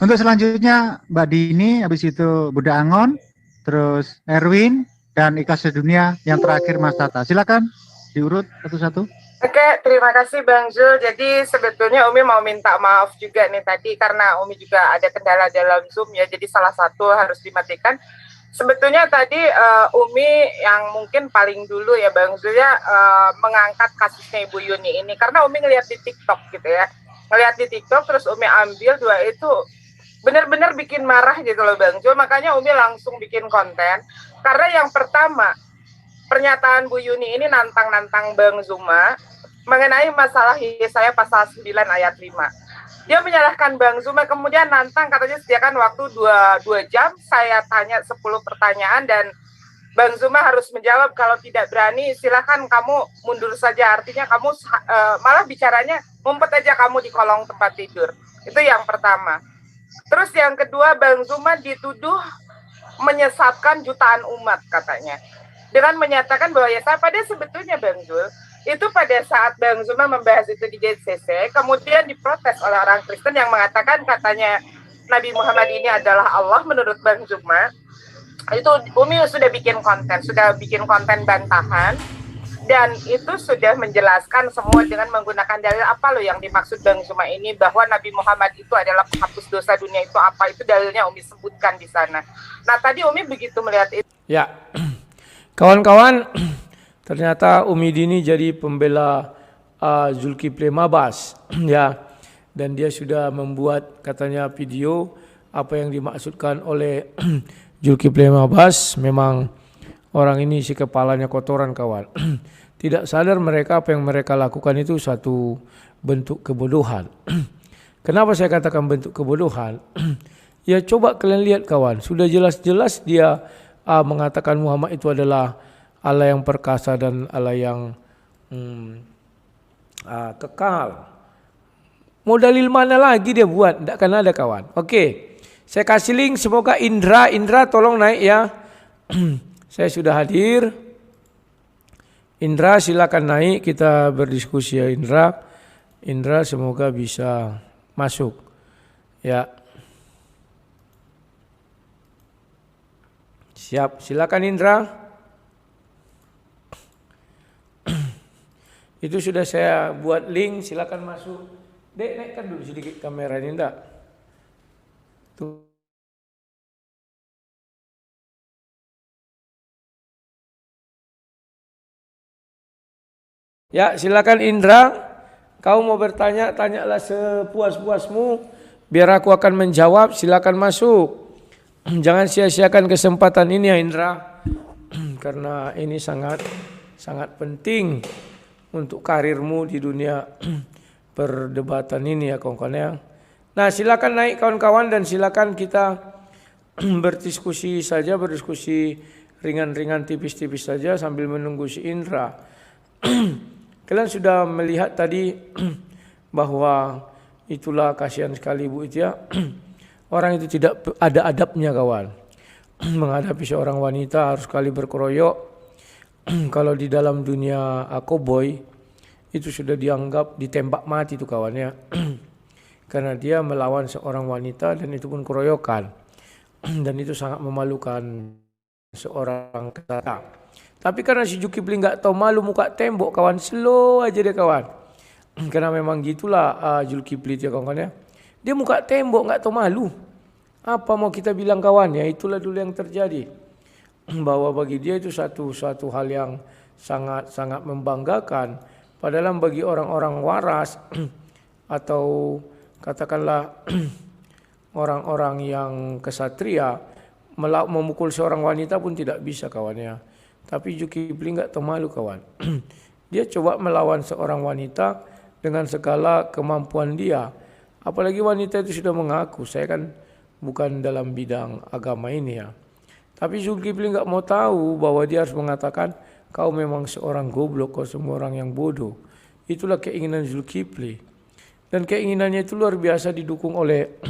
Untuk selanjutnya Mbak Dini, habis itu Bu Daangon, terus Erwin, dan ikhlas sedunia yang terakhir Mas Tata. Silakan diurut satu-satu. Oke, terima kasih Bang Zul. Jadi sebetulnya Umi mau minta maaf juga nih tadi karena Umi juga ada kendala dalam Zoom ya. Jadi salah satu harus dimatikan. Sebetulnya tadi Umi yang mungkin paling dulu ya Bang Zul ya mengangkat kasusnya Ibu Yuni ini karena Umi ngelihat di TikTok gitu ya. Ngelihat di TikTok terus Umi ambil dua itu benar-benar bikin marah gitu loh Bang Zul. Makanya Umi langsung bikin konten. Karena yang pertama, pernyataan Bu Yuni ini nantang-nantang Bang Zuma mengenai masalah Yesaya pasal 9 ayat 5. Dia menyalahkan Bang Zuma, kemudian nantang katanya sediakan waktu 2 jam, saya tanya 10 pertanyaan dan Bang Zuma harus menjawab, kalau tidak berani silahkan kamu mundur saja. Artinya kamu malah bicaranya ngumpet aja kamu di kolong tempat tidur. Itu yang pertama. Terus yang kedua, Bang Zuma dituduh menyesatkan jutaan umat katanya. Dengan menyatakan bahwa Yesaya pada sebetulnya Bang Zul, itu pada saat Bang Zuma membahas itu di JCC, kemudian diprotes oleh orang Kristen yang mengatakan katanya Nabi Muhammad ini adalah Allah menurut Bang Zuma. Itu Umi sudah bikin konten bantahan. Dan itu sudah menjelaskan semua dengan menggunakan dalil apa loh yang dimaksud Bang Zuma ini bahwa Nabi Muhammad itu adalah penghapus dosa dunia itu apa, itu dalilnya Umi sebutkan di sana. Nah tadi Umi begitu melihat itu. Ya, kawan-kawan, ternyata Umi Dini jadi pembela Zulkifli Mabas, ya, dan dia sudah membuat katanya video apa yang dimaksudkan oleh Zulkifli Mabas. Memang orang ini isi kepalanya kotoran kawan. Tidak sadar mereka apa yang mereka lakukan itu satu bentuk kebodohan. Kenapa saya katakan bentuk kebodohan? Ya coba kalian lihat kawan, sudah jelas-jelas dia mengatakan Muhammad itu adalah Allah yang perkasa dan Allah yang kekal. Mau dalil mana lagi dia buat? Tidak akan ada kawan. Oke, saya kasih link, semoga Indra tolong naik ya. Saya sudah hadir. Indra silakan naik, kita berdiskusi ya Indra. Indra semoga bisa masuk. Ya. Siap, silakan Indra. Itu sudah saya buat link, silakan masuk. Dek, naikkan dulu sedikit kamera ini enggak? Tuh. Ya, silakan Indra. Kau mau bertanya, tanyalah sepuas-puasmu. Biar aku akan menjawab, silakan masuk. Jangan sia-siakan kesempatan ini ya Indra. Karena ini sangat penting untuk karirmu di dunia perdebatan ini ya kawan-kawan ya. Nah, silakan naik kawan-kawan dan silakan kita berdiskusi ringan-ringan tipis-tipis saja sambil menunggu si Indra. Kalian sudah melihat tadi bahwa itulah kasihan sekali Bu itu ya. Orang itu tidak ada adabnya kawan. Menghadapi seorang wanita harus sekali berkeroyok. Kalau di dalam dunia cowboy itu sudah dianggap ditembak mati itu kawannya. Karena dia melawan seorang wanita dan itu pun keroyokan. Dan itu sangat memalukan seorang ketara. Tapi karena si Zulkifli nggak tahu malu muka tembok kawan, slow aja dia kawan. Karena memang gitulah Zulkifli dia kawan ya. Dia muka tembok nggak tahu malu. Apa mau kita bilang kawan ya, itulah dulu yang terjadi. Bahwa bagi dia itu satu hal yang sangat membanggakan. Padahal bagi orang-orang waras atau katakanlah orang-orang yang kesatria memukul seorang wanita pun tidak bisa kawannya. Tapi Zulkifli enggak tahu malu kawan. Dia coba melawan seorang wanita dengan segala kemampuan dia. Apalagi wanita itu sudah mengaku, saya kan bukan dalam bidang agama ini ya. Tapi Zulkifli enggak mau tahu bahwa dia harus mengatakan kau memang seorang goblok, kau semua orang yang bodoh. Itulah keinginan Zulkifli. Dan keinginannya itu luar biasa didukung oleh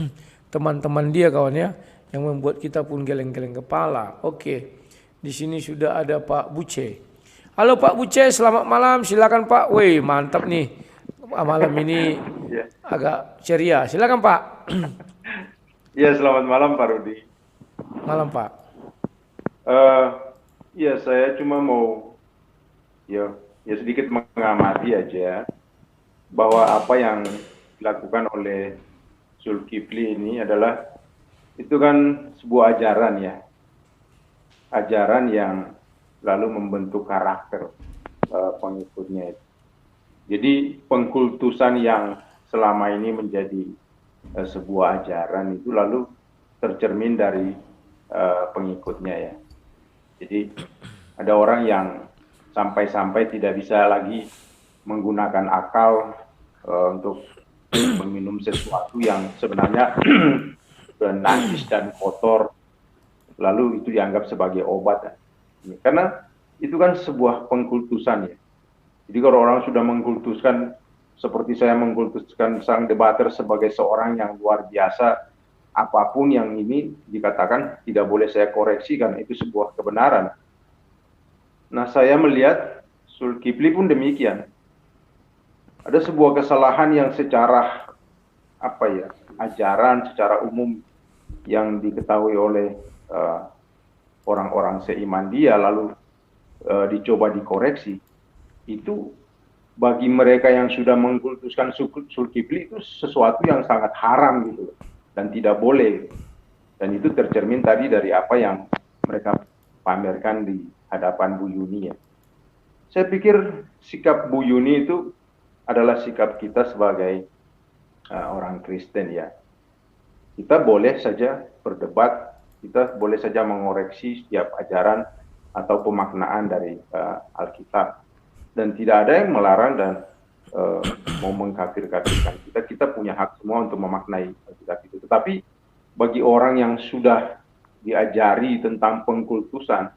teman-teman dia kawan ya, yang membuat kita pun geleng-geleng kepala. Oke. Di sini sudah ada Pak Buce. Halo Pak Buce, selamat malam. Silakan Pak. Wih, mantap nih. Malam ini agak ceria. Silakan Pak. Iya, selamat malam Pak Rudi. Malam Pak. Ya, saya cuma mau ya sedikit mengamati aja bahwa apa yang dilakukan oleh Zulkifli ini adalah itu kan sebuah ajaran ya, ajaran yang lalu membentuk karakter pengikutnya. Jadi pengkultusan yang selama ini menjadi sebuah ajaran itu lalu tercermin dari pengikutnya ya. Jadi ada orang yang sampai-sampai tidak bisa lagi menggunakan akal untuk meminum sesuatu yang sebenarnya najis dan kotor, lalu itu dianggap sebagai obat. Karena itu kan sebuah pengkultusan ya. Jadi kalau orang sudah mengkultuskan, seperti saya mengkultuskan sang debater sebagai seorang yang luar biasa, apapun yang ini dikatakan tidak boleh saya koreksi karena itu sebuah kebenaran. Nah, saya melihat Zulkifli pun demikian. Ada sebuah kesalahan yang secara ajaran secara umum yang diketahui oleh orang-orang seiman dia lalu dicoba dikoreksi. Itu bagi mereka yang sudah mengkultuskan Zulkifli itu sesuatu yang sangat haram gitu dan tidak boleh. Dan itu tercermin tadi dari apa yang mereka pamerkan di hadapan Bu Yuni ya. Saya pikir sikap Bu Yuni itu adalah sikap kita sebagai orang Kristen ya. Kita boleh saja berdebat, kita boleh saja mengoreksi setiap ajaran atau pemaknaan dari Alkitab. Dan tidak ada yang melarang dan mau mengkafir-kafirkan kita. Kita punya hak semua untuk memaknai Alkitab itu. Tetapi bagi orang yang sudah diajari tentang pengkultusan,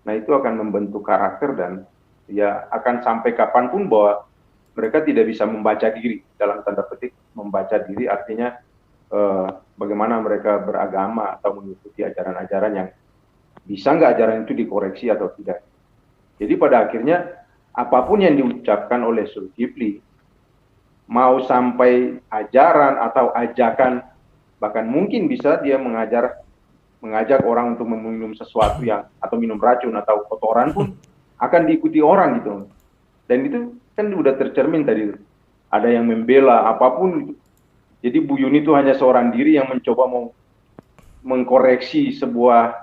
nah itu akan membentuk karakter dan ya akan sampai kapanpun bahwa mereka tidak bisa membaca diri, dalam tanda petik membaca diri artinya bagaimana mereka beragama atau mengikuti ajaran-ajaran yang bisa nggak ajaran itu dikoreksi atau tidak. Jadi pada akhirnya apapun yang diucapkan oleh Zulkifli, mau sampai ajaran atau ajakan, bahkan mungkin bisa dia mengajak orang untuk meminum sesuatu yang atau minum racun atau kotoran pun akan diikuti orang gitu. Dan itu kan udah tercermin tadi. Ada yang membela apapun itu. Jadi Bu Yuni itu hanya seorang diri yang mencoba mau mengkoreksi sebuah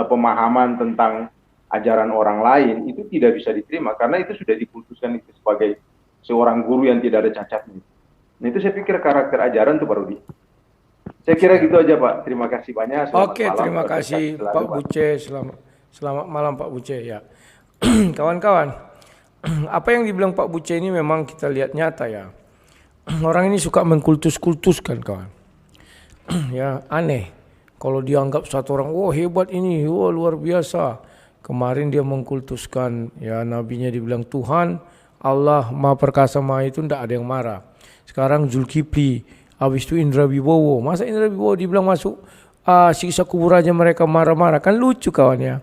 pemahaman tentang ajaran orang lain, itu tidak bisa diterima karena itu sudah diputuskan itu sebagai seorang guru yang tidak ada cacatnya. Nah itu saya pikir karakter ajaran itu baru di. Saya kira gitu aja Pak. Terima kasih banyak. Oke, terima kasih Pak Buce. Selamat malam Pak Buce ya. Kawan-kawan, apa yang dibilang Pak Buce ini memang kita lihat nyata ya. Orang ini suka mengkultus-kultuskan kawan. Ya aneh. Kalau dianggap satu orang, wah hebat ini, wah luar biasa. Kemarin dia mengkultuskan, ya nabinya dibilang Tuhan, Allah Maha Perkasa Maha itu tidak ada yang marah. Sekarang Zulkifli, habis itu Indra Wibowo. Masa Indra Wibowo dibilang masuk siksa kuburannya mereka marah-marah. Kan lucu kawan ya.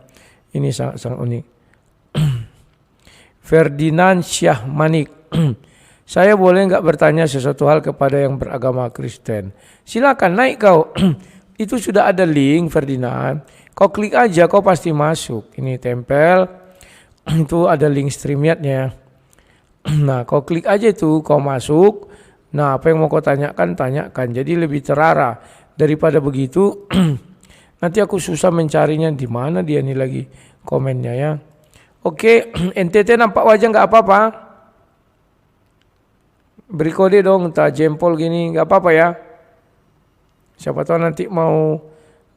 Ini sangat unik. Ferdinand Syah Manik. Saya boleh nggak bertanya sesuatu hal kepada yang beragama Kristen? Silakan naik kau. Itu sudah ada link Ferdinand. Kau klik aja, kau pasti masuk. Ini tempel. Itu ada link StreamYard-nya. Nah, kau klik aja itu, kau masuk. Nah, apa yang mau kau tanyakan, tanyakan. Jadi lebih terarah. Daripada begitu, nanti aku susah mencarinya di mana dia nih lagi komennya ya. Oke, NTT nampak wajah nggak apa-apa. Beri kode dong, entah jempol gini, nggak apa-apa ya. Siapa tahu nanti mau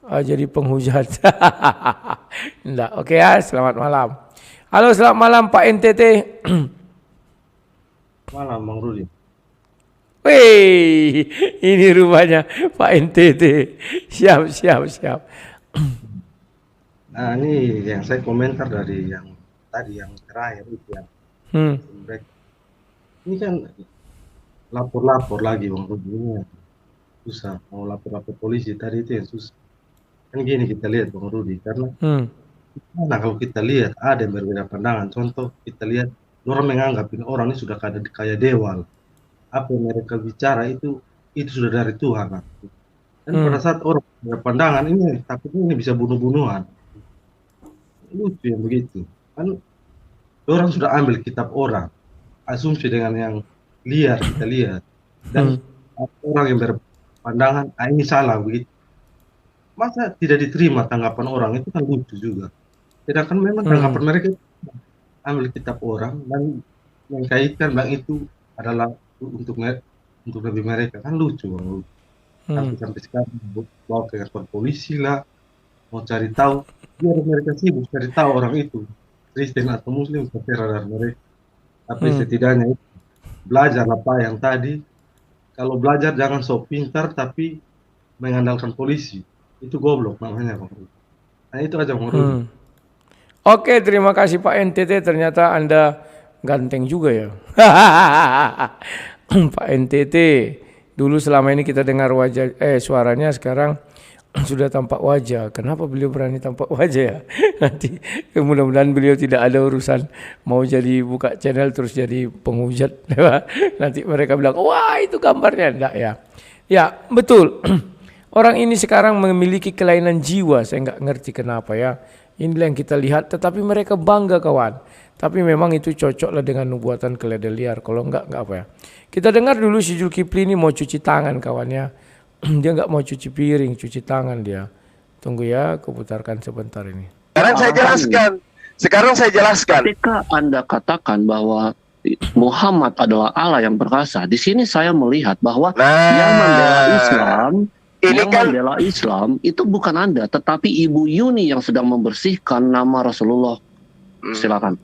jadi penghujat. Enggak, oke ya, selamat malam. Halo, selamat malam Pak NTT. Malam Bang Rudi. Wih, ini rupanya Pak NTT. Siap. Nah ini yang saya komentar dari yang tadi yang terakhir itu ya. Ini kan lapor lagi Bang Rudi. Ini susah mau lapor polisi tadi itu yang susah. Kan gini kita lihat Bang Rudi karena nah kalau kita lihat ada yang berbeda pandangan. Contoh kita lihat orang menganggap ini orang ini sudah kayak dewa. Apa yang mereka bicara itu sudah dari Tuhan. Dan pada saat orang berbeda pandangan ini tapi ini bisa bunuh-bunuhan. lucu yang begitu. Kan orang sudah ambil kitab orang, asumsi dengan yang liar kita lihat, dan orang yang berpandangan ini salah begitu. Masa tidak diterima tanggapan orang itu kan lucu juga. Sedangkan memang tanggapan mereka ambil kitab orang dan mengkaitkan bang itu adalah untuk lebih mereka kan lucu bang. Sampai sekarang bawa ke kantor polisi lah, mau cari tahu, biar mereka sibuk cari tahu orang itu Kristen atau Muslim terserah dari mereka. Tapi setidaknya itu belajar apa yang tadi. Kalau belajar jangan sok pintar tapi mengandalkan polisi. Itu goblok namanya Bang Rudi. Nah itu aja Bang Rudi. Oke, terima kasih Pak NTT. Ternyata Anda ganteng juga ya. Pak NTT. Dulu selama ini kita dengar suaranya, sekarang sudah tampak wajah. Kenapa beliau berani tampak wajah ya? Nanti mudah-mudahan beliau tidak ada urusan mau jadi buka channel terus jadi penghujat. Nanti mereka bilang, wah itu gambarnya. Enggak ya. Ya betul. Orang ini sekarang memiliki kelainan jiwa. Saya nggak ngerti kenapa ya. Inilah yang kita lihat. Tetapi mereka bangga kawan. Tapi memang itu cocoklah dengan nubuatan keledai liar. Kalau enggak apa ya. Kita dengar dulu si Zulkifli ini mau cuci tangan kawannya. Dia nggak mau cuci piring, cuci tangan dia. Tunggu ya, aku putarkan sebentar ini. Sekarang saya jelaskan. Ketika Anda katakan bahwa Muhammad adalah Allah yang perkasa, di sini saya melihat bahwa yang membela Islam, membela Islam itu bukan Anda, tetapi Ibu Yuni yang sedang membersihkan nama Rasulullah. Silakan.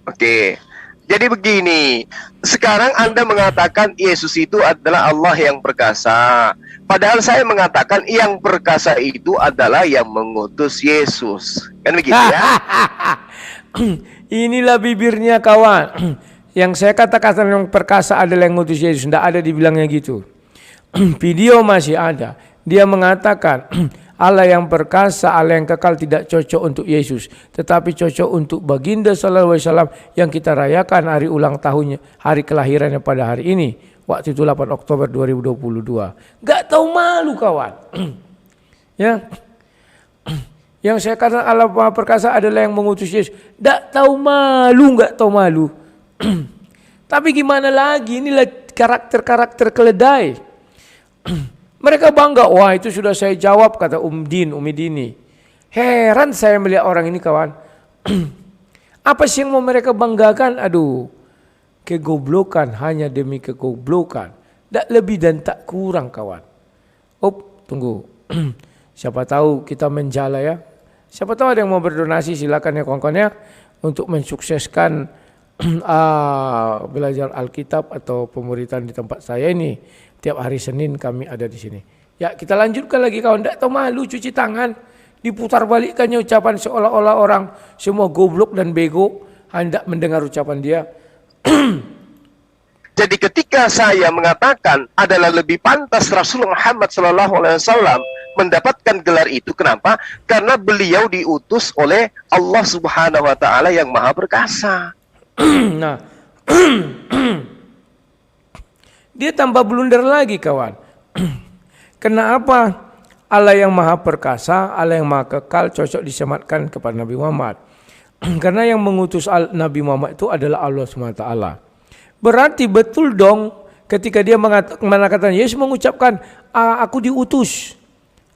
Oke. Jadi begini, sekarang Anda mengatakan Yesus itu adalah Allah yang perkasa. Padahal saya mengatakan yang perkasa itu adalah yang mengutus Yesus. Kan begitu ya? Inilah bibirnya kawan. Yang saya katakan yang perkasa adalah yang mengutus Yesus. Tidak ada dibilangnya gitu. Video masih ada. Dia mengatakan Allah yang perkasa, Allah yang kekal tidak cocok untuk Yesus, tetapi cocok untuk baginda sallallahu alaihi wasallam yang kita rayakan hari ulang tahunnya, hari kelahirannya pada hari ini. Waktu itu 8 Oktober 2022. Gak tahu malu kawan. Ya. Yang saya katakan Allah Maha Perkasa adalah yang mengutus Yesus. Gak tahu malu, gak tahu malu. Tapi gimana lagi, inilah karakter-karakter keledai. Mereka bangga, wah itu sudah saya jawab, kata Umi Dini. Heran saya melihat orang ini kawan. Apa sih yang mau mereka banggakan? Aduh, kegoblokan hanya demi kegoblokan. Tak lebih dan tak kurang kawan. Tunggu. Siapa tahu kita menjala ya. Siapa tahu ada yang mau berdonasi, silakan ya kawan-kawan ya. Untuk mensukseskan belajar Alkitab atau pemuritan di tempat saya ini. Tiap hari Senin kami ada di sini. Ya kita lanjutkan lagi kawan. Tidak tahu malu cuci tangan. Diputar balikkannya ucapan seolah-olah orang semua goblok dan bego. Hendak mendengar ucapan dia. Jadi ketika saya mengatakan adalah lebih pantas Rasulullah Muhammad SAW mendapatkan gelar itu. Kenapa? Karena beliau diutus oleh Allah Subhanahu Wa Taala yang Maha Perkasa. Nah. Dia tambah blunder lagi kawan. Kenapa Allah yang Maha Perkasa, Allah yang Maha Kekal cocok disematkan kepada Nabi Muhammad? Karena yang mengutus Nabi Muhammad itu adalah Allah SWT. Berarti betul dong ketika dia mengatakan Yesus mengucapkan aku diutus.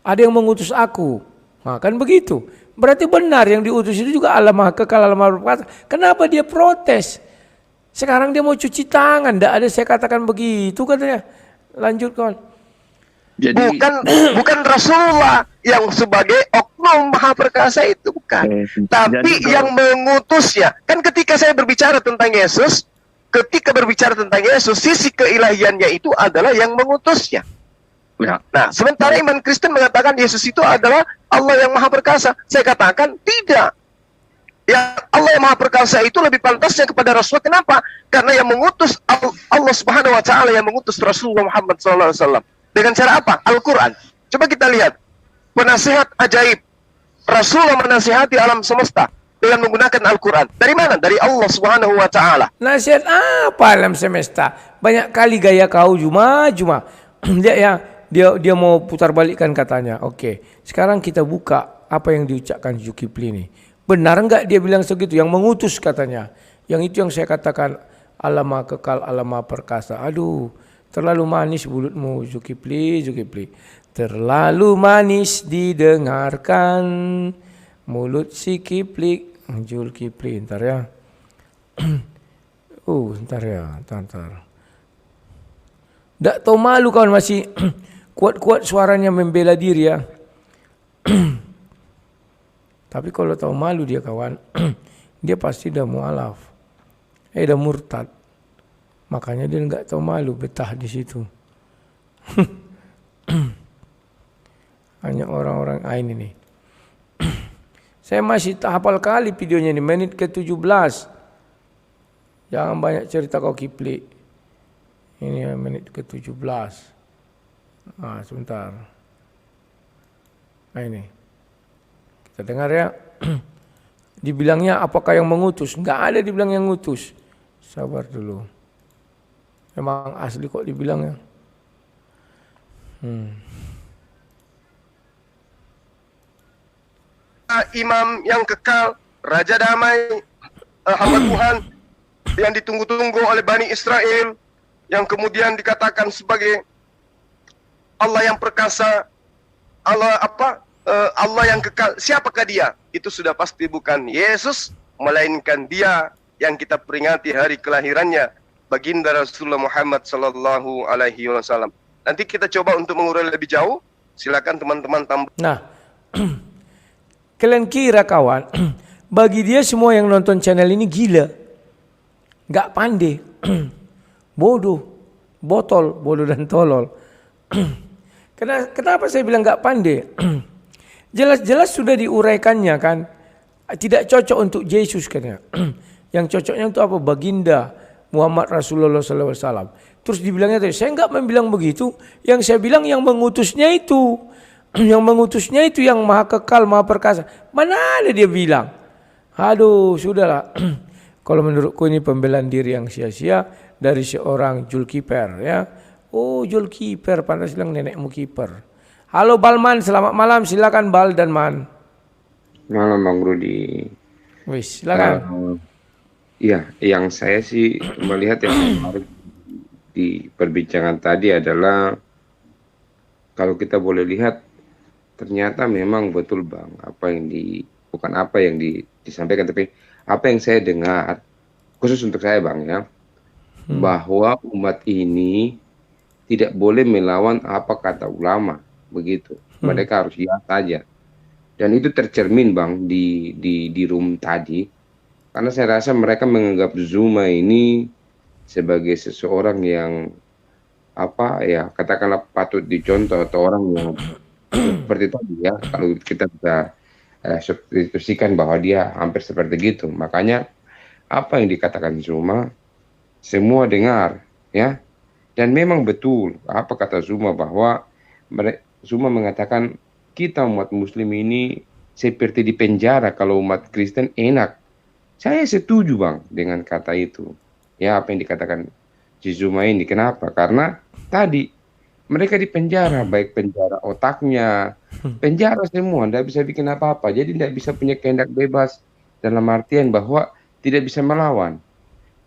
Ada yang mengutus aku. Nah, kan begitu. Berarti benar yang diutus itu juga Allah Maha Kekal, Allah Maha Perkasa. Kenapa dia protes? Sekarang dia mau cuci tangan, tidak ada saya katakan begitu katanya. Lanjut kawan. Jadi bukan Rasulullah yang sebagai oknum Maha Perkasa itu bukan, tapi yang mengutusnya. Kan ketika saya berbicara tentang Yesus, sisi keilahiannya itu adalah yang mengutusnya. Ya. Nah, sementara iman Kristen mengatakan Yesus itu adalah Allah yang Maha Perkasa. Saya katakan tidak. Ya Allah yang Maha Perkasa itu lebih pantasnya kepada Rasul. Kenapa? Karena yang mengutus Allah Subhanahu Wa Taala yang mengutus Rasulullah Muhammad SAW dengan cara apa? Al-Quran. Coba kita lihat penasihat ajaib. Rasulullah menasihati alam semesta dengan menggunakan Al-Quran. Dari mana? Dari Allah Subhanahu Wa Taala. Nasihat apa alam semesta? Banyak kali gaya kau cuma. Dia mau putar balikkan katanya. Oke, sekarang kita buka apa yang diucapkan Zulkifli ini. Benar enggak dia bilang segitu? Yang mengutus katanya. Yang itu yang saya katakan, Allah Maha Kekal, Allah Maha Perkasa. Aduh, terlalu manis mulutmu Zulkifli, Zulkifli. Terlalu manis didengarkan mulut si Kipli, Zulkifli. Ntar ya. Ntar ya, ntar. Tak tahu malu kawan, masih kuat-kuat suaranya membela diri ya. Tapi kalau tahu malu dia kawan, dia pasti dah mualaf, dah murtad. Makanya dia enggak tahu malu betah di situ. Hanya orang-orang ini nih. Saya masih tak hafal kali videonya nih, menit ke-17. Jangan banyak cerita kau Kipli. Ini menit ke-17. Sebentar. Ini. Kita dengar ya. Dibilangnya apakah yang mengutus? Enggak ada dibilang yang ngutus. Sabar dulu. Memang asli kok dibilangnya. Imam yang kekal, Raja Damai, hamba Tuhan yang ditunggu-tunggu oleh Bani Israel, yang kemudian dikatakan sebagai Allah yang perkasa, Allah yang kekal. Siapakah dia? Itu sudah pasti bukan Yesus, melainkan dia yang kita peringati hari kelahirannya, baginda Rasulullah Muhammad sallallahu alaihi wasallam. Nanti kita coba untuk mengurai lebih jauh. Silakan teman-teman tambah. Nah, kalian kira kawan, bagi dia semua yang nonton channel ini gila, nggak pandai, bodoh, botol, bodoh dan tolol. Kenapa saya bilang nggak pandai? Jelas-jelas sudah diuraikannya kan, tidak cocok untuk Yesus katanya. Yang cocoknya untuk apa? Baginda Muhammad Rasulullah SAW. Terus dibilangnya tadi, saya nggak membilang begitu. Yang saya bilang yang mengutusnya itu, yang maha kekal, maha perkasa. Mana ada dia bilang? Aduh, sudahlah. Kalau menurutku ini pembelaan diri yang sia-sia dari seorang Zulkifli ya. Oh, Zulkifli, pantas bilang nenekmu kiper. Halo Balman, selamat malam. Silakan Bal dan Man. Malam Bang Rudi. Wis, silakan. Iya, yang saya sih melihat yang menarik di perbincangan tadi adalah kalau kita boleh lihat ternyata memang betul Bang bukan apa yang disampaikan, tapi apa yang saya dengar khusus untuk saya Bang ya, bahwa umat ini tidak boleh melawan apa kata ulama begitu. Mereka harus ya saja. Dan itu tercermin Bang di room tadi. Karena saya rasa mereka menganggap Zuma ini sebagai seseorang yang katakanlah patut dicontoh, atau orang yang seperti tadi ya, kalau kita bisa substitusikan bahwa dia hampir seperti gitu. Makanya apa yang dikatakan Zuma semua dengar ya, dan memang betul apa kata Zuma, bahwa Zuma mengatakan kita umat muslim ini seperti di penjara, kalau umat Kristen enak. Saya setuju Bang dengan kata itu. Ya, apa yang dikatakan si Zuma ini. Kenapa? Karena tadi mereka di penjara, baik penjara otaknya, penjara semua, tidak bisa bikin apa-apa. Jadi tidak bisa punya kehendak bebas dalam artian bahwa tidak bisa melawan.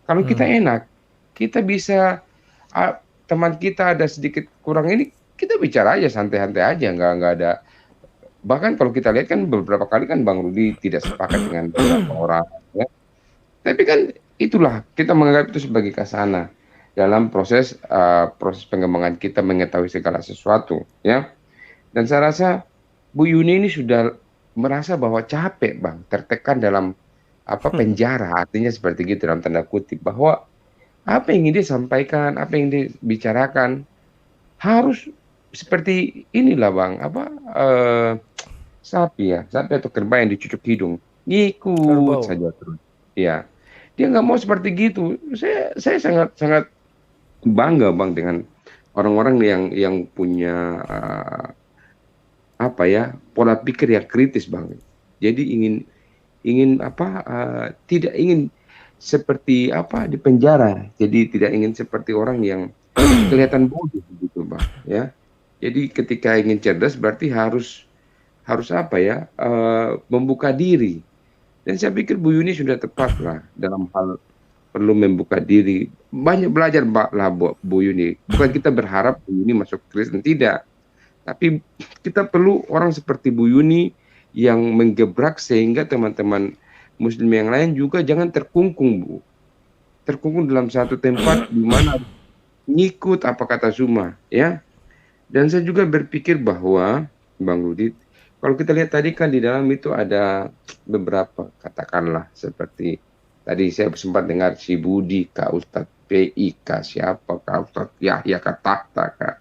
Kalau kita enak, kita bisa, teman kita ada sedikit kurang ini, kita bicara aja santai-santai aja, nggak ada. Bahkan kalau kita lihat kan beberapa kali kan Bang Rudi tidak sepakat dengan beberapa orang. Ya. Tapi kan itulah kita menganggap itu sebagai kasana dalam proses pengembangan kita mengetahui segala sesuatu, ya. Dan saya rasa Bu Yuni ini sudah merasa bahwa capek Bang, tertekan dalam penjara, artinya seperti gitu dalam tanda kutip, bahwa apa yang ingin dia sampaikan, apa yang dia bicarakan harus seperti inilah Bang, sapi atau kerbau yang dicucuk hidung, ngikut saja terus. Ya, dia nggak mau seperti gitu. Saya sangat bangga Bang dengan orang-orang yang punya pola pikir yang kritis Bang. Jadi ingin tidak ingin seperti di penjara. Jadi tidak ingin seperti orang yang kelihatan bodoh gitu Bang. Ya. Jadi ketika ingin cerdas berarti harus membuka diri. Dan saya pikir Bu Yuni sudah tepat lah dalam hal perlu membuka diri. Banyak belajar lah Bu Yuni. Bukan kita berharap Bu Yuni masuk Kristen, tidak. Tapi kita perlu orang seperti Bu Yuni yang menggebrak sehingga teman-teman Muslim yang lain juga jangan terkungkung, Bu. Terkungkung dalam satu tempat di mana ngikut apa kata Zuma, ya. Dan saya juga berpikir bahwa Bang Rudi, kalau kita lihat tadi kan di dalam itu ada beberapa, katakanlah seperti tadi saya sempat dengar si Budi, Kak Ustadz PI, Kak siapa, Kak Ustadz Yahya, Kak Tahta, Kak.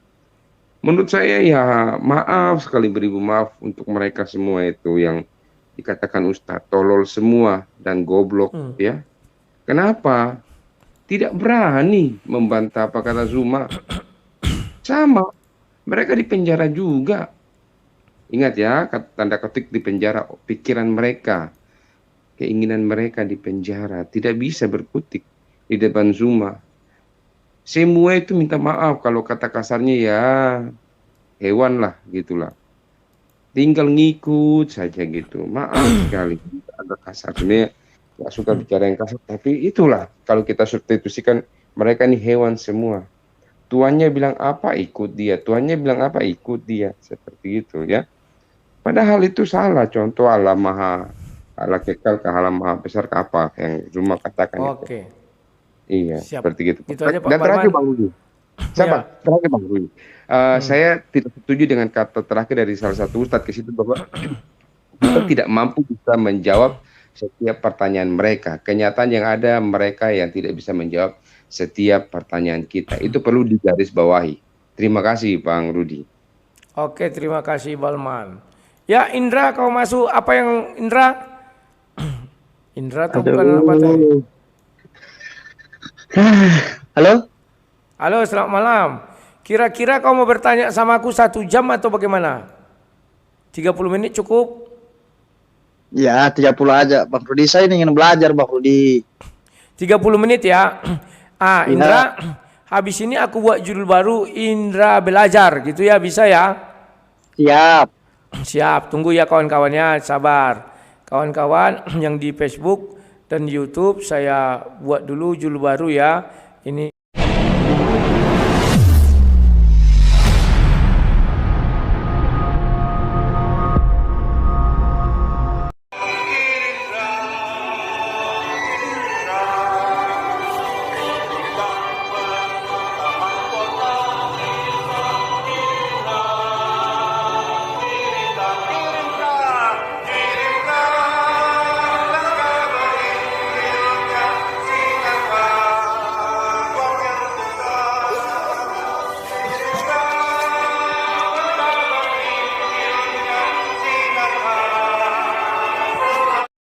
Menurut saya ya maaf sekali, beribu maaf untuk mereka semua itu yang dikatakan Ustadz tolol semua dan goblok, ya. Kenapa? Tidak berani membantah apa kata Zuma. Sama, mereka di penjara juga. Ingat ya, tanda ketik di penjara, pikiran mereka, keinginan mereka di penjara, tidak bisa berkutik di depan Zuma. Semua itu minta maaf, kalau kata kasarnya ya hewan lah, gitulah. Tinggal ngikut saja gitu. Maaf sekali, agak kasar. Sebenarnya nggak suka bicara yang kasar, tapi itulah kalau kita substitusikan mereka nih hewan semua. Tuannya bilang apa, ikut dia. Tuannya bilang apa, ikut dia. Seperti itu ya. Padahal itu salah. Contoh Allah Maha, Allah Kekal ke Allah Maha Besar ke apa yang Zuma katakan itu. Iya, Siap. seperti gitu. Itu aja, Pak Dan terakhir Barman. Bang Rudi. Sabar, terakhir Bang Rudi. Saya tidak setuju dengan kata terakhir dari salah satu ustadz ke situ bahwa kita tidak mampu bisa menjawab setiap pertanyaan mereka. Kenyataan yang ada mereka yang tidak bisa menjawab setiap pertanyaan kita. Itu perlu digarisbawahi. Terima kasih Bang Rudi. Oke, terima kasih Balman. Ya Indra, kau masuk apa yang Indra? Indra tuh bukan apa tadi? Halo? Halo, selamat malam. Kira-kira kau mau bertanya sama aku 1 jam atau bagaimana? 30 menit cukup? Ya, 30 aja. Bang Rudi, saya ingin belajar, Bang Rudi. 30 menit ya. Indra, habis ini aku buat judul baru, Indra Belajar, gitu ya, bisa ya? Siap. Siap, tunggu ya kawan-kawannya, sabar. Kawan-kawan yang di Facebook dan YouTube, saya buat dulu judul baru ya. Ini